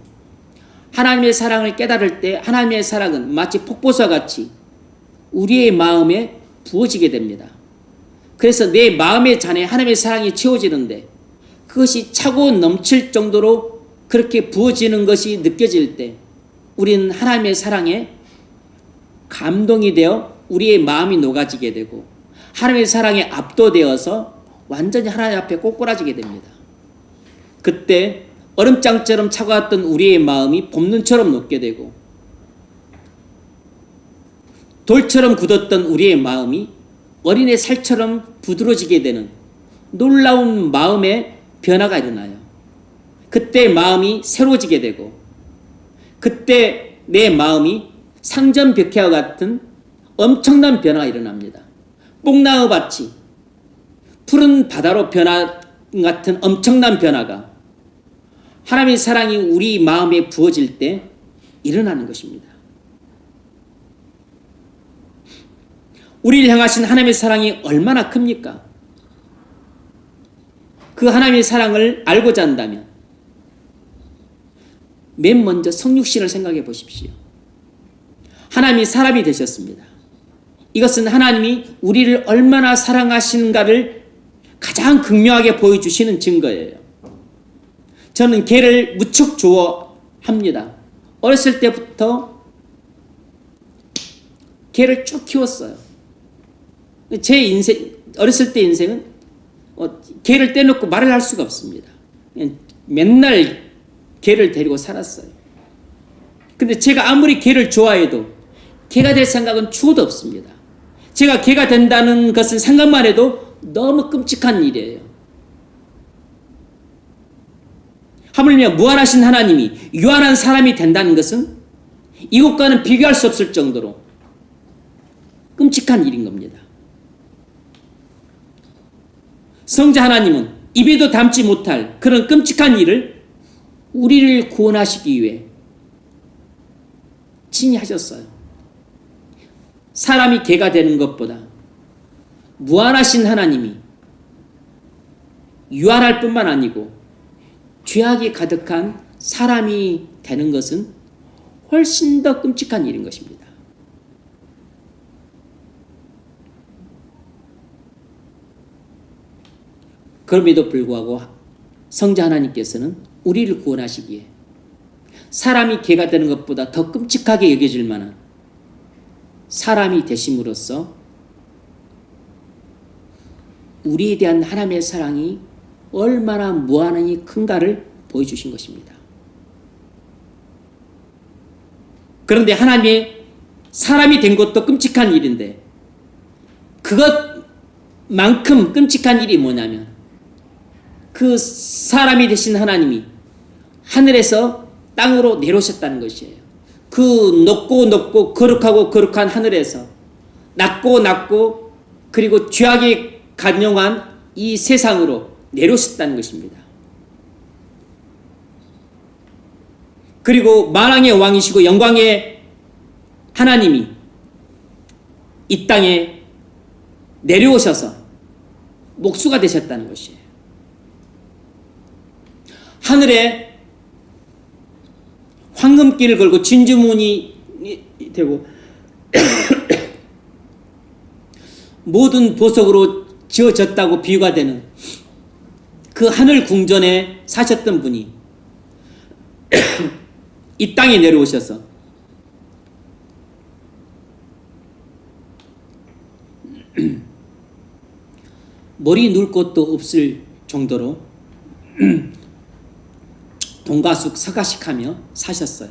Speaker 1: 하나님의 사랑을 깨달을 때 하나님의 사랑은 마치 폭포수와 같이 우리의 마음에 부어지게 됩니다. 그래서 내 마음의 잔에 하나님의 사랑이 채워지는데 그것이 차고 넘칠 정도로 그렇게 부어지는 것이 느껴질 때 우리는 하나님의 사랑에 감동이 되어 우리의 마음이 녹아지게 되고 하나님의 사랑에 압도되어서 완전히 하나님 앞에 꼬꾸라지게 됩니다. 그때 얼음장처럼 차가웠던 우리의 마음이 봄눈처럼 녹게 되고 돌처럼 굳었던 우리의 마음이 어린애 살처럼 부드러워지게 되는 놀라운 마음의 변화가 일어나요. 그때 마음이 새로워지게 되고 그때 내 마음이 상전벽해와 같은 엄청난 변화가 일어납니다. 뽕나무 밭이 푸른 바다로 변화 같은 엄청난 변화가 하나님의 사랑이 우리 마음에 부어질 때 일어나는 것입니다. 우리를 향하신 하나님의 사랑이 얼마나 큽니까? 그 하나님의 사랑을 알고자 한다면 맨 먼저 성육신을 생각해 보십시오. 하나님이 사람이 되셨습니다. 이것은 하나님이 우리를 얼마나 사랑하시는가를 가장 극명하게 보여주시는 증거예요. 저는 개를 무척 좋아합니다. 어렸을 때부터 개를 쭉 키웠어요. 제 인생, 어렸을 때 인생은 개를 떼놓고 말을 할 수가 없습니다. 맨날 개를 데리고 살았어요. 근데 제가 아무리 개를 좋아해도 개가 될 생각은 추호도 없습니다. 제가 개가 된다는 것은 생각만 해도 너무 끔찍한 일이에요. 하물며 무한하신 하나님이 유한한 사람이 된다는 것은 이것과는 비교할 수 없을 정도로 끔찍한 일인 겁니다. 성자 하나님은 입에도 담지 못할 그런 끔찍한 일을 우리를 구원하시기 위해 친히 하셨어요. 사람이 개가 되는 것보다 무한하신 하나님이 유한할 뿐만 아니고 죄악이 가득한 사람이 되는 것은 훨씬 더 끔찍한 일인 것입니다. 그럼에도 불구하고 성자 하나님께서는 우리를 구원하시기에 사람이 개가 되는 것보다 더 끔찍하게 여겨질 만한 사람이 되심으로써 우리에 대한 하나님의 사랑이 얼마나 무한하니 큰가를 보여주신 것입니다. 그런데 하나님의 사람이 된 것도 끔찍한 일인데 그것만큼 끔찍한 일이 뭐냐면 그 사람이 되신 하나님이 하늘에서 땅으로 내려오셨다는 것이에요. 그 높고 거룩하고 거룩한 하늘에서 낮고 그리고 죄악이 간용한 이 세상으로 내려오셨다는 것입니다. 그리고 만왕의 왕이시고 영광의 하나님이 이 땅에 내려오셔서 목수가 되셨다는 것이에요. 하늘에 황금길을 걸고 진주문이 되고 모든 보석으로 지어졌다고 비유가 되는 그 하늘 궁전에 사셨던 분이 이 땅에 내려오셔서 머리 눌 곳도 없을 정도로 동가숙 서가식하며 사셨어요.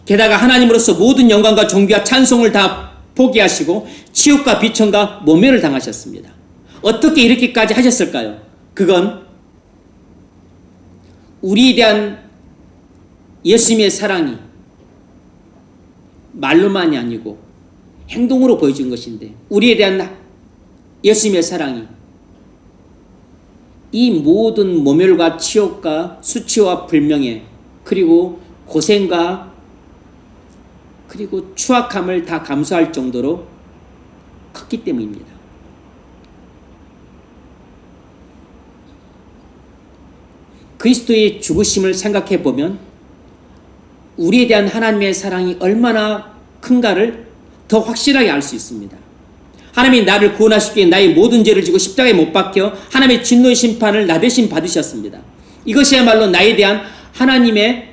Speaker 1: 게다가 하나님으로서 모든 영광과 존귀와 찬송을 다 포기하시고 치욕과 비천과 모멸을 당하셨습니다. 어떻게 이렇게까지 하셨을까요? 그건 우리에 대한 예수님의 사랑이 말로만이 아니고 행동으로 보여준 것인데, 우리에 대한 예수님의 사랑이 이 모든 모멸과 치욕과 수치와 불명예, 그리고 고생과 그리고 추악함을 다 감수할 정도로 컸기 때문입니다. 그리스도의 죽으심을 생각해 보면 우리에 대한 하나님의 사랑이 얼마나 큰가를 더 확실하게 알 수 있습니다. 하나님이 나를 구원하시기 위해 나의 모든 죄를 지고 십자가에 못 박혀 하나님의 진노의 심판을 나 대신 받으셨습니다. 이것이야말로 나에 대한 하나님의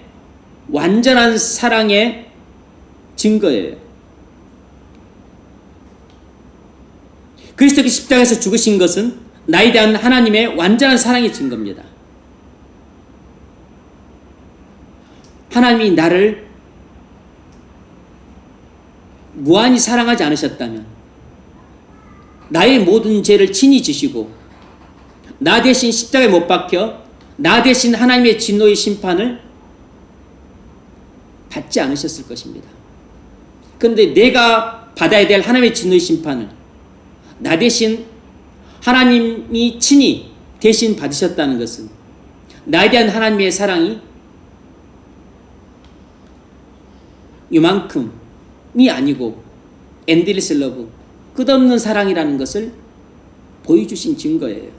Speaker 1: 완전한 사랑의 증거예요. 그리스도께 십자가에서 죽으신 것은 나에 대한 하나님의 완전한 사랑의 증거입니다. 하나님이 나를 무한히 사랑하지 않으셨다면 나의 모든 죄를 친히 지시고 나 대신 십자가에 못 박혀 나 대신 하나님의 진노의 심판을 받지 않으셨을 것입니다. 그런데 내가 받아야 될 하나님의 진노의 심판을 나 대신 하나님이 친히 대신 받으셨다는 것은 나에 대한 하나님의 사랑이 이만큼이 아니고 엔드리스 러브, 끝없는 사랑이라는 것을 보여주신 증거예요.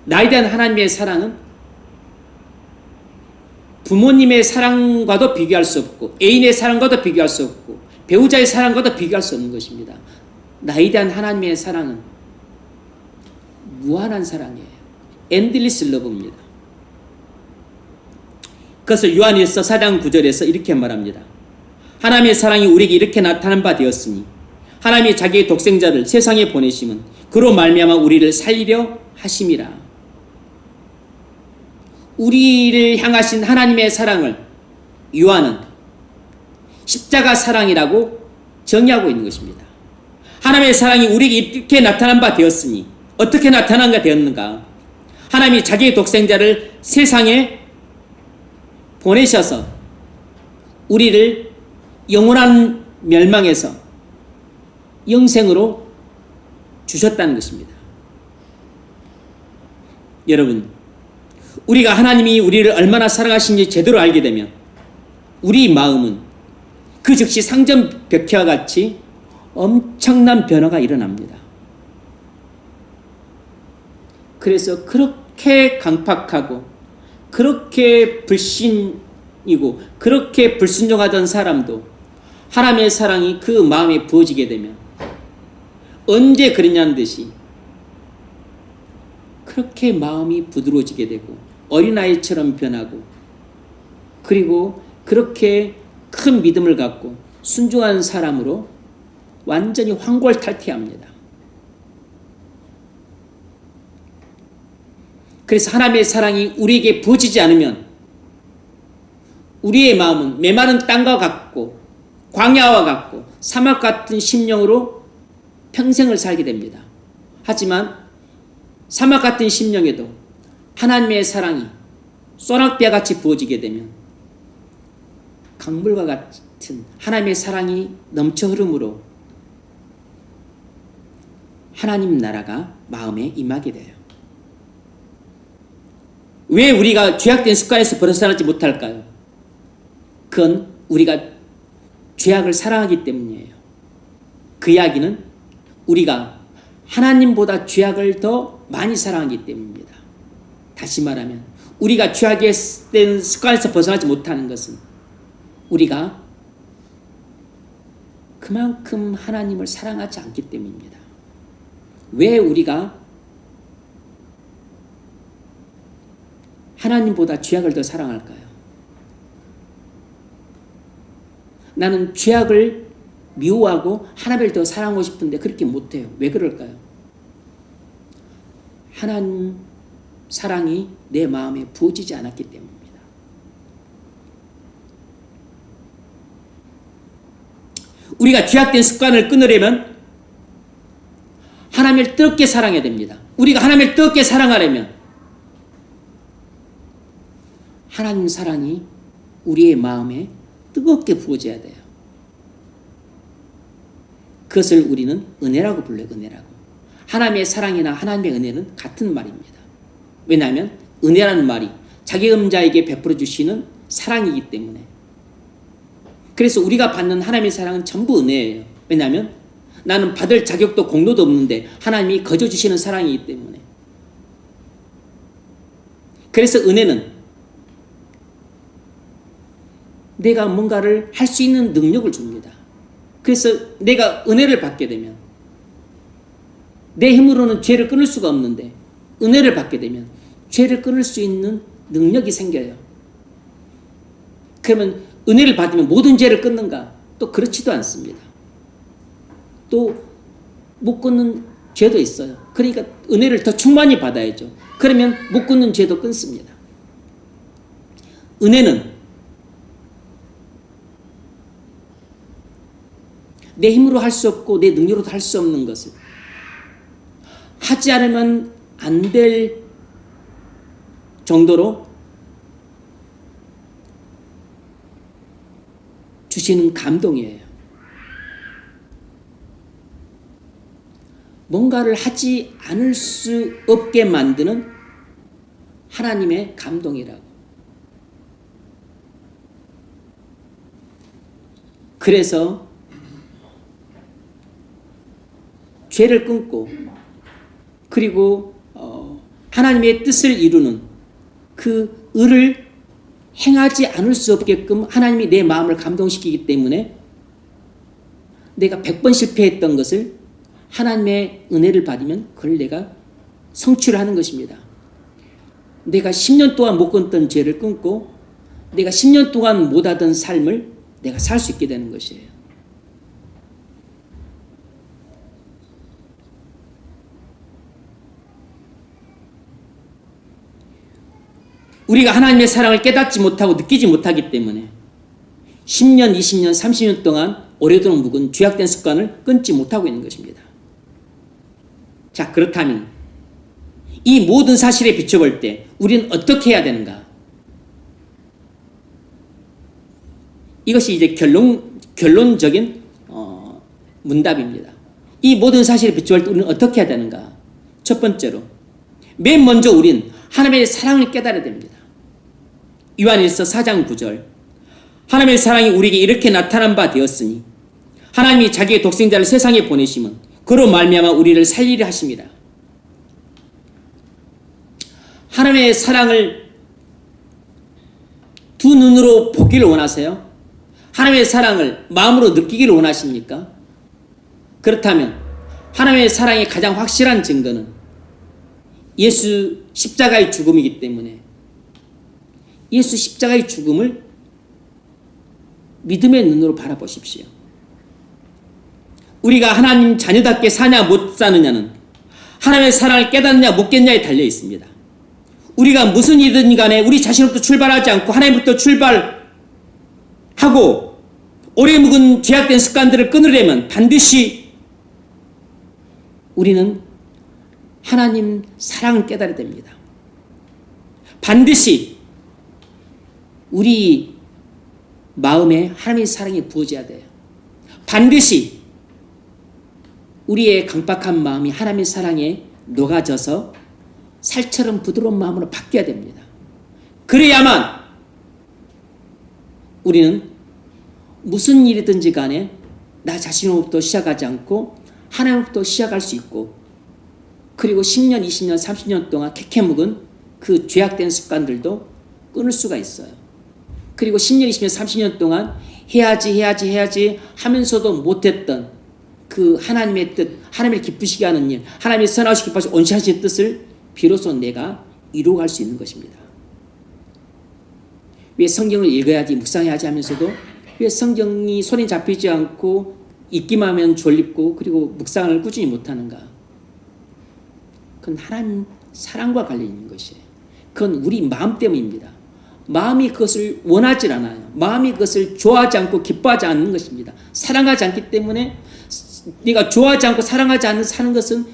Speaker 1: 나에 대한 하나님의 사랑은 부모님의 사랑과도 비교할 수 없고 애인의 사랑과도 비교할 수 없고 배우자의 사랑과도 비교할 수 없는 것입니다. 나에 대한 하나님의 사랑은 무한한 사랑이에요. 엔드리스 러브입니다. 그것을 요한일서 4장 9절에서 이렇게 말합니다. 하나님의 사랑이 우리에게 이렇게 나타난 바 되었으니 하나님이 자기의 독생자를 세상에 보내심은 그로 말미암아 우리를 살리려 하심이라. 우리를 향하신 하나님의 사랑을 요한은 십자가 사랑이라고 정의하고 있는 것입니다. 하나님의 사랑이 우리에게 이렇게 나타난 바 되었으니 어떻게 나타난가 되었는가? 하나님이 자기의 독생자를 세상에 보내셔서 우리를 영원한 멸망에서 영생으로 주셨다는 것입니다. 여러분, 우리가 하나님이 우리를 얼마나 사랑하시는지 제대로 알게 되면 우리 마음은 그 즉시 상전벽해와 같이 엄청난 변화가 일어납니다. 그래서 그렇게 강팍하고 그렇게 불신이고 그렇게 불순종하던 사람도 하나님의 사랑이 그 마음에 부어지게 되면 언제 그러냐는 듯이 그렇게 마음이 부드러워지게 되고 어린아이처럼 변하고 그리고 그렇게 큰 믿음을 갖고 순종한 사람으로 완전히 환골탈태합니다. 그래서 하나님의 사랑이 우리에게 부어지지 않으면 우리의 마음은 메마른 땅과 같고 광야와 같고 사막 같은 심령으로 평생을 살게 됩니다. 하지만 사막 같은 심령에도 하나님의 사랑이 소낙비와 같이 부어지게 되면 강물과 같은 하나님의 사랑이 넘쳐 흐름으로 하나님 나라가 마음에 임하게 돼요. 왜 우리가 죄악된 습관에서 벗어나지 못할까요? 그건 우리가 죄악을 사랑하기 때문이에요. 그 이야기는 우리가 하나님보다 죄악을 더 많이 사랑하기 때문입니다. 다시 말하면 우리가 죄악된 습관에서 벗어나지 못하는 것은 우리가 그만큼 하나님을 사랑하지 않기 때문입니다. 왜 우리가 하나님보다 죄악을 더 사랑할까요? 나는 죄악을 미워하고 하나님을 더 사랑하고 싶은데 그렇게 못해요. 왜 그럴까요? 하나님 사랑이 내 마음에 부어지지 않았기 때문입니다. 우리가 죄악된 습관을 끊으려면 하나님을 뜨겁게 사랑해야 됩니다. 우리가 하나님을 뜨겁게 사랑하려면 하나님 사랑이 우리의 마음에 뜨겁게 부어져야 돼요. 그것을 우리는 은혜라고 불러요. 은혜라고. 하나님의 사랑이나 하나님의 은혜는 같은 말입니다. 왜냐하면 은혜라는 말이 자기음자에게 베풀어 주시는 사랑이기 때문에. 그래서 우리가 받는 하나님의 사랑은 전부 은혜예요. 왜냐하면 나는 받을 자격도 공로도 없는데 하나님이 거저 주시는 사랑이기 때문에. 그래서 은혜는 내가 뭔가를 할 수 있는 능력을 줍니다. 그래서 내가 은혜를 받게 되면 내 힘으로는 죄를 끊을 수가 없는데 은혜를 받게 되면 죄를 끊을 수 있는 능력이 생겨요. 그러면 은혜를 받으면 모든 죄를 끊는가? 또 그렇지도 않습니다. 또 못 끊는 죄도 있어요. 그러니까 은혜를 더 충만히 받아야죠. 그러면 못 끊는 죄도 끊습니다. 은혜는 내 힘으로 할 수 없고 내 능력으로도 할 수 없는 것을 하지 않으면 안 될 정도로 주시는 감동이에요. 뭔가를 하지 않을 수 없게 만드는 하나님의 감동이라고. 그래서 죄를 끊고 그리고 하나님의 뜻을 이루는 그 의를 행하지 않을 수 없게끔 하나님이 내 마음을 감동시키기 때문에 내가 100번 실패했던 것을 하나님의 은혜를 받으면 그걸 내가 성취를 하는 것입니다. 내가 10년 동안 못 끊던 죄를 끊고 내가 10년 동안 못하던 삶을 내가 살 수 있게 되는 것이에요. 우리가 하나님의 사랑을 깨닫지 못하고 느끼지 못하기 때문에 10년, 20년, 30년 동안 오래도록 묵은 죄악된 습관을 끊지 못하고 있는 것입니다. 자, 그렇다면 이 모든 사실에 비춰볼 때 우리는 어떻게 해야 되는가? 이것이 이제 결론적인 문답입니다. 이 모든 사실에 비춰볼 때 우리는 어떻게 해야 되는가? 첫 번째로 맨 먼저 우리는 하나님의 사랑을 깨달아야 됩니다. 요한일서 4장 9절 하나님의 사랑이 우리에게 이렇게 나타난 바 되었으니 하나님이 자기의 독생자를 세상에 보내심은 그로 말미암아 우리를 살리려 하십니다. 하나님의 사랑을 두 눈으로 보기를 원하세요? 하나님의 사랑을 마음으로 느끼기를 원하십니까? 그렇다면 하나님의 사랑의 가장 확실한 증거는 예수 십자가의 죽음이기 때문에 예수 십자가의 죽음을 믿음의 눈으로 바라보십시오. 우리가 하나님 자녀답게 사냐 못 사느냐는 하나님의 사랑을 깨닫느냐 못 깨느냐에 달려 있습니다. 우리가 무슨 일이든 간에 우리 자신으로부터 출발하지 않고 하나님부터 출발하고 오래 묵은 죄악된 습관들을 끊으려면 반드시 우리는 하나님 사랑을 깨달아야 됩니다. 반드시 우리 마음에 하나님의 사랑이 부어져야 돼요. 반드시 우리의 강박한 마음이 하나님의 사랑에 녹아져서 살처럼 부드러운 마음으로 바뀌어야 됩니다. 그래야만 우리는 무슨 일이든지 간에 나 자신으로부터 시작하지 않고 하나님으로부터 시작할 수 있고 그리고 10년, 20년, 30년 동안 캐캐 묵은 그 죄악된 습관들도 끊을 수가 있어요. 그리고 10년, 20년, 30년 동안 해야지 하면서도 못했던 그 하나님의 뜻, 하나님을 기쁘시게 하는 일, 하나님의 선하시고 기뻐하시고 온전하신 뜻을 비로소 내가 이루어갈 수 있는 것입니다. 왜 성경을 읽어야지, 묵상해야지 하면서도 왜 성경이 손에 잡히지 않고 읽기만 하면 졸립고 그리고 묵상을 꾸준히 못하는가? 그건 하나님 사랑과 관련 있는 것이에요. 그건 우리 마음 때문입니다. 마음이 그것을 원하지 않아요. 마음이 그것을 좋아하지 않고 기뻐하지 않는 것입니다. 사랑하지 않기 때문에 네가 좋아하지 않고 사랑하지 않는 사는 것은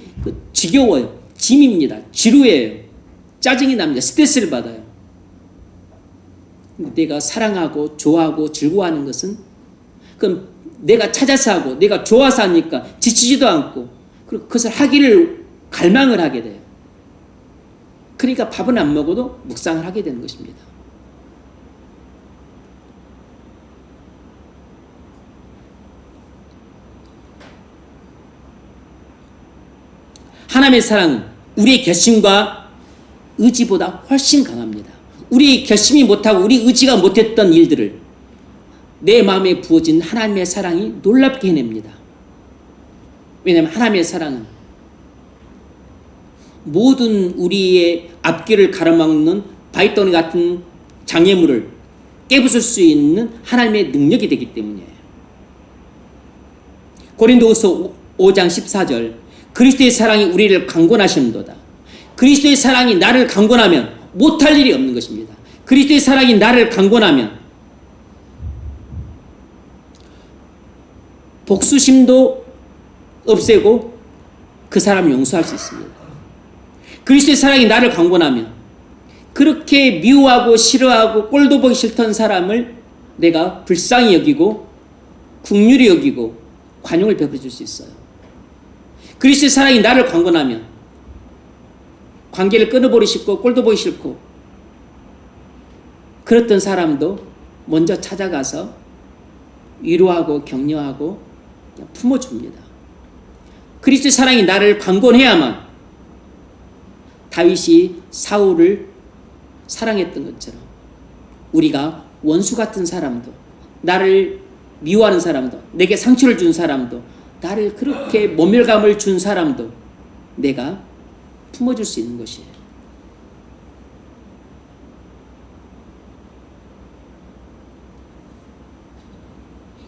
Speaker 1: 지겨워요. 짐입니다. 지루해요. 짜증이 납니다. 스트레스를 받아요. 근데 내가 사랑하고 좋아하고 즐거워하는 것은 그럼 내가 찾아서 하고 내가 좋아서 하니까 지치지도 않고 그리고 그것을 하기를 갈망을 하게 돼요. 그러니까 밥은 안 먹어도 묵상을 하게 되는 것입니다. 하나님의 사랑은 우리의 결심과 의지보다 훨씬 강합니다. 우리 결심이 못하고 우리 의지가 못했던 일들을 내 마음에 부어진 하나님의 사랑이 놀랍게 해냅니다. 왜냐하면 하나님의 사랑은 모든 우리의 앞길을 가로막는 바위덩이 같은 장애물을 깨부술 수 있는 하나님의 능력이 되기 때문이에요. 고린도후서 5장 14절 그리스도의 사랑이 우리를 강권하시는도다. 그리스도의 사랑이 나를 강권하면 못할 일이 없는 것입니다. 그리스도의 사랑이 나를 강권하면 복수심도 없애고 그 사람을 용서할 수 있습니다. 그리스도의 사랑이 나를 강권하면 그렇게 미워하고 싫어하고 꼴도 보기 싫던 사람을 내가 불쌍히 여기고 긍휼히 여기고 관용을 베풀어 줄 수 있어요. 그리스도의 사랑이 나를 강권하면 관계를 끊어버리고 싶고 꼴도 보기 싫고 그랬던 사람도 먼저 찾아가서 위로하고 격려하고 품어줍니다. 그리스도의 사랑이 나를 강권해야만 다윗이 사울을 사랑했던 것처럼 우리가 원수 같은 사람도 나를 미워하는 사람도 내게 상처를 준 사람도 나를 그렇게 모멸감을 준 사람도 내가 품어줄 수 있는 것이에요.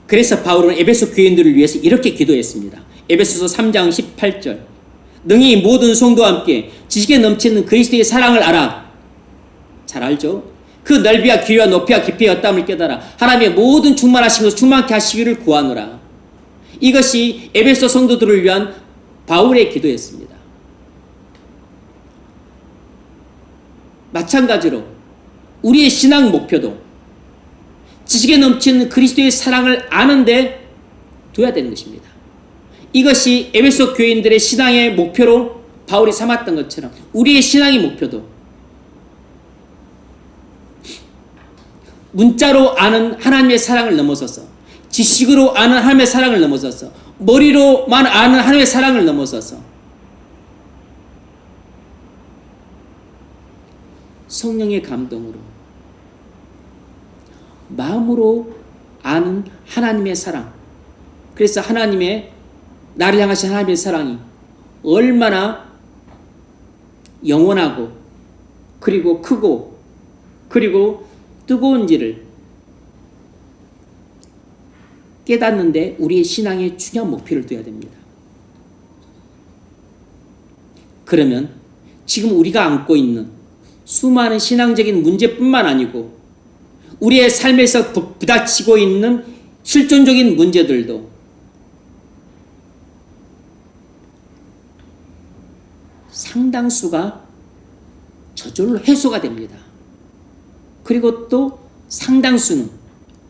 Speaker 1: 그래서 바울은 에베소 교인들을 위해서 이렇게 기도했습니다. 에베소서 3장 18절 능히 모든 성도와 함께 지식에 넘치는 그리스도의 사랑을 알아. 잘 알죠? 그 넓이와 길이와 높이와 깊이와 엇담을 깨달아 하나님의 모든 충만하신 것을 충만케 하시기를 구하노라. 이것이 에베소 성도들을 위한 바울의 기도였습니다. 마찬가지로 우리의 신앙 목표도 지식에 넘치는 그리스도의 사랑을 아는데 둬야 되는 것입니다. 이것이 에베소 교인들의 신앙의 목표로 바울이 삼았던 것처럼 우리의 신앙의 목표도 문자로 아는 하나님의 사랑을 넘어서서 지식으로 아는 하나님의 사랑을 넘어서서 머리로만 아는 하나님의 사랑을 넘어서서 성령의 감동으로 마음으로 아는 하나님의 사랑. 그래서 하나님의 나를 향하신 하나님의 사랑이 얼마나 영원하고 그리고 크고 그리고 뜨거운지를 깨닫는데 우리의 신앙의 중요한 목표를 둬야 됩니다. 그러면 지금 우리가 안고 있는 수많은 신앙적인 문제뿐만 아니고 우리의 삶에서 부딪히고 있는 실존적인 문제들도 상당수가 저절로 해소가 됩니다. 그리고 또 상당수는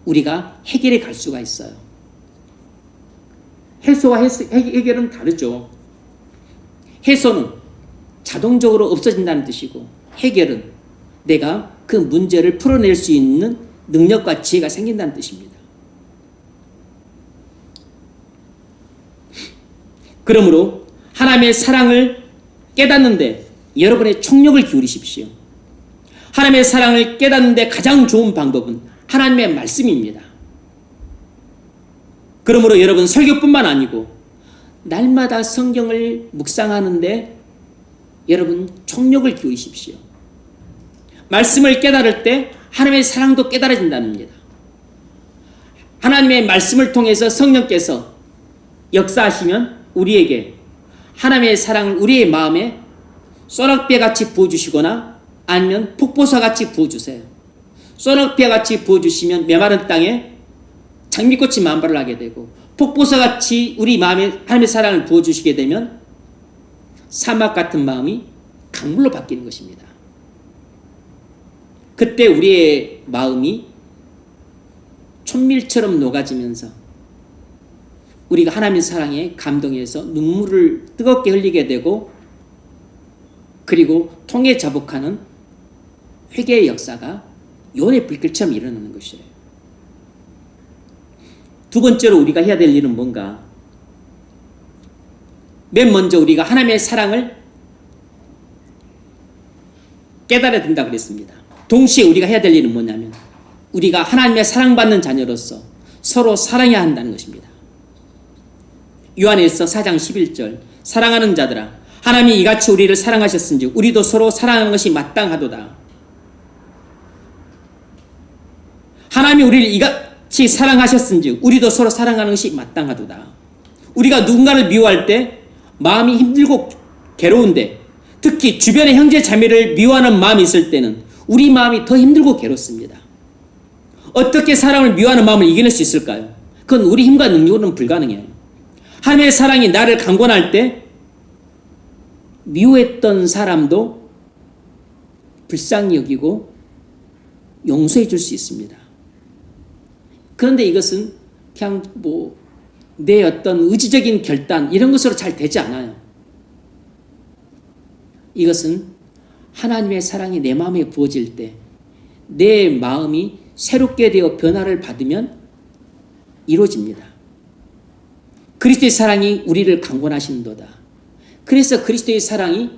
Speaker 1: 우리가 해결해 갈 수가 있어요. 해소와 해결은 다르죠. 해소는 자동적으로 없어진다는 뜻이고 해결은 내가 그 문제를 풀어낼 수 있는 능력과 지혜가 생긴다는 뜻입니다. 그러므로 하나님의 사랑을 깨닫는데 여러분의 총력을 기울이십시오. 하나님의 사랑을 깨닫는데 가장 좋은 방법은 하나님의 말씀입니다. 그러므로 여러분 설교뿐만 아니고 날마다 성경을 묵상하는데 여러분 총력을 기울이십시오. 말씀을 깨달을 때 하나님의 사랑도 깨달아진다는 겁니다. 하나님의 말씀을 통해서 성령께서 역사하시면 우리에게 하나님의 사랑을 우리의 마음에 소낙비같이 부어주시거나 아니면 폭포수같이 부어주세요. 소낙비같이 부어주시면 메마른 땅에 장미꽃이 만발을 하게 되고, 폭포수같이 우리 마음에 하나님의 사랑을 부어주시게 되면 사막 같은 마음이 강물로 바뀌는 것입니다. 그때 우리의 마음이 촛밀처럼 녹아지면서 우리가 하나님의 사랑에 감동해서 눈물을 뜨겁게 흘리게 되고, 그리고 통해 자복하는 회개의 역사가 요한의 불길처럼 일어나는 것이에요. 두 번째로 우리가 해야 될 일은 뭔가? 맨 먼저 우리가 하나님의 사랑을 깨달아야 된다고 그랬습니다. 동시에 우리가 해야 될 일은 뭐냐면, 우리가 하나님의 사랑받는 자녀로서 서로 사랑해야 한다는 것입니다. 요한일서 4장 11절, 사랑하는 자들아, 하나님이 이같이 우리를 사랑하셨은지 우리도 서로 사랑하는 것이 마땅하도다. 하나님이 우리를 이같이 사랑하셨은지 우리도 서로 사랑하는 것이 마땅하도다. 우리가 누군가를 미워할 때 마음이 힘들고 괴로운데, 특히 주변의 형제 자매를 미워하는 마음이 있을 때는 우리 마음이 더 힘들고 괴롭습니다. 어떻게 사람을 미워하는 마음을 이겨낼 수 있을까요? 그건 우리 힘과 능력으로는 불가능해요. 하나님의 사랑이 나를 강권할 때 미워했던 사람도 불쌍히 여기고 용서해 줄 수 있습니다. 그런데 이것은 그냥 내 어떤 의지적인 결단 이런 것으로 잘 되지 않아요. 이것은 하나님의 사랑이 내 마음에 부어질 때 내 마음이 새롭게 되어 변화를 받으면 이루어집니다. 그리스도의 사랑이 우리를 강권하시는도다. 그래서 그리스도의 사랑이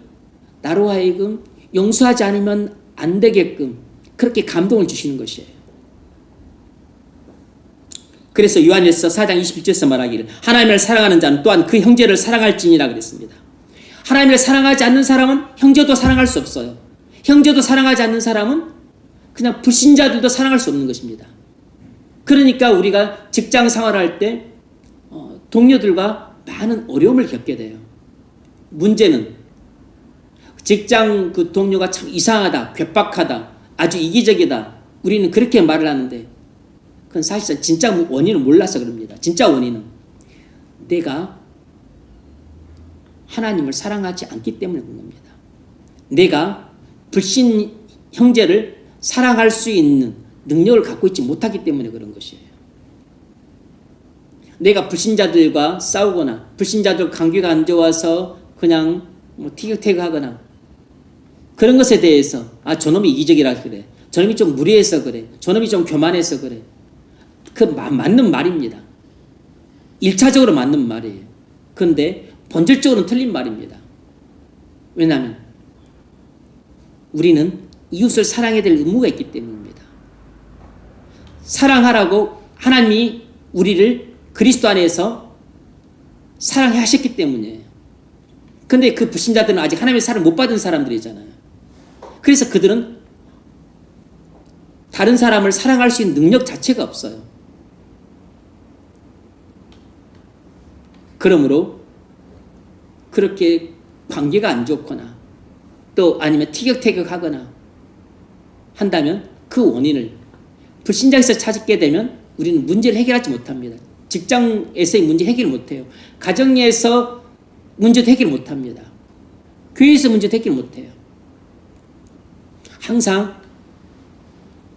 Speaker 1: 나로 하여금 용서하지 않으면 안 되게끔 그렇게 감동을 주시는 것이에요. 그래서 요한일서 4장 21절에서 말하기를, 하나님을 사랑하는 자는 또한 그 형제를 사랑할지니라 그랬습니다. 하나님을 사랑하지 않는 사람은 형제도 사랑할 수 없어요. 형제도 사랑하지 않는 사람은 그냥 불신자들도 사랑할 수 없는 것입니다. 그러니까 우리가 직장 생활할 때 동료들과 많은 어려움을 겪게 돼요. 문제는 직장 그 동료가 참 이상하다, 괴팍하다, 아주 이기적이다, 우리는 그렇게 말을 하는데 그건 사실상 진짜 원인을 몰라서 그럽니다. 진짜 원인은 내가 하나님을 사랑하지 않기 때문에 그런 겁니다. 내가 불신 형제를 사랑할 수 있는 능력을 갖고 있지 못하기 때문에 그런 것이에요. 내가 불신자들과 싸우거나 불신자들 관계가 안 좋아서 그냥 티격태격하거나 그런 것에 대해서 저놈이 이기적이라 그래, 저놈이 좀 무리해서 그래, 저놈이 좀 교만해서 그래, 그 맞는 말입니다. 1차적으로 맞는 말이에요. 그런데 본질적으로는 틀린 말입니다. 왜냐하면 우리는 이웃을 사랑해야 될 의무가 있기 때문입니다. 사랑하라고 하나님이 우리를 그리스도 안에서 사랑해 하셨기 때문이에요. 그런데 그 불신자들은 아직 하나님의 사랑을 못 받은 사람들이잖아요. 그래서 그들은 다른 사람을 사랑할 수 있는 능력 자체가 없어요. 그러므로 그렇게 관계가 안 좋거나 또 아니면 티격태격하거나 한다면 그 원인을 불신자에서 찾게 되면 우리는 문제를 해결하지 못합니다. 직장에서의 문제 해결을 못해요. 가정에서 문제도 해결 못합니다. 교회에서 문제도 해결 못해요. 항상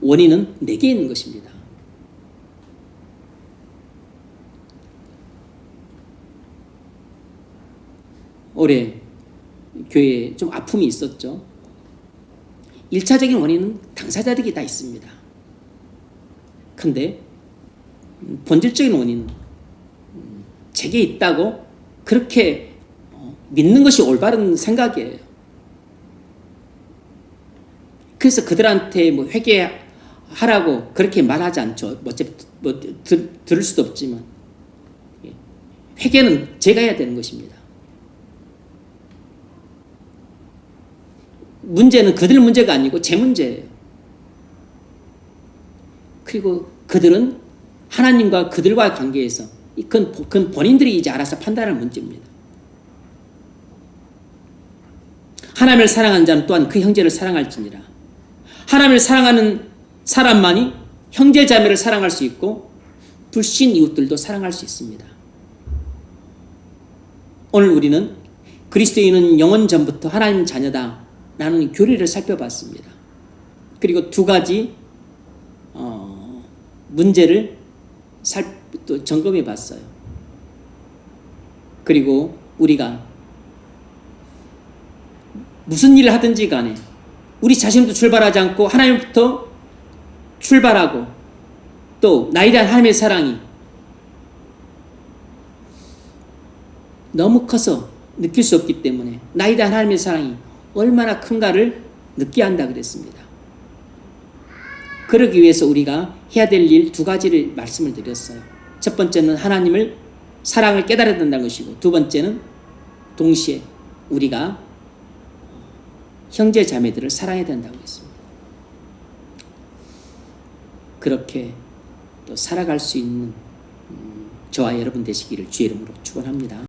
Speaker 1: 원인은 내게 있는 것입니다. 올해 교회에 좀 아픔이 있었죠. 1차적인 원인은 당사자들이 다 있습니다. 근데 본질적인 원인은 제게 있다고 그렇게 믿는 것이 올바른 생각이에요. 그래서 그들한테 회개하라고 그렇게 말하지 않죠. 어차피 들을 수도 없지만 회개는 제가 해야 되는 것입니다. 문제는 그들 문제가 아니고 제 문제예요. 그리고 그들은 하나님과 그들과의 관계에서 그건 본인들이 이제 알아서 판단할 문제입니다. 하나님을 사랑하는 자는 또한 그 형제를 사랑할지니라. 하나님을 사랑하는 사람만이 형제 자매를 사랑할 수 있고 불신 이웃들도 사랑할 수 있습니다. 오늘 우리는 그리스도인은 영원 전부터 하나님 자녀다 라는 교리를 살펴봤습니다. 그리고 두 가지 문제를 또 점검해 봤어요. 그리고 우리가 무슨 일을 하든지 간에 우리 자신도 출발하지 않고 하나님부터 출발하고 또 나에 대한 하나님의 사랑이 너무 커서 느낄 수 없기 때문에 나에 대한 하나님의 사랑이 얼마나 큰가를 느껴야 한다 그랬습니다. 그러기 위해서 우리가 해야 될 일 두 가지를 말씀을 드렸어요. 첫 번째는 하나님을 사랑을 깨달아야 된다는 것이고 두 번째는 동시에 우리가 형제 자매들을 사랑해야 된다고 했습니다. 그렇게 또 살아갈 수 있는 저와 여러분 되시기를 주의 이름으로 축원합니다.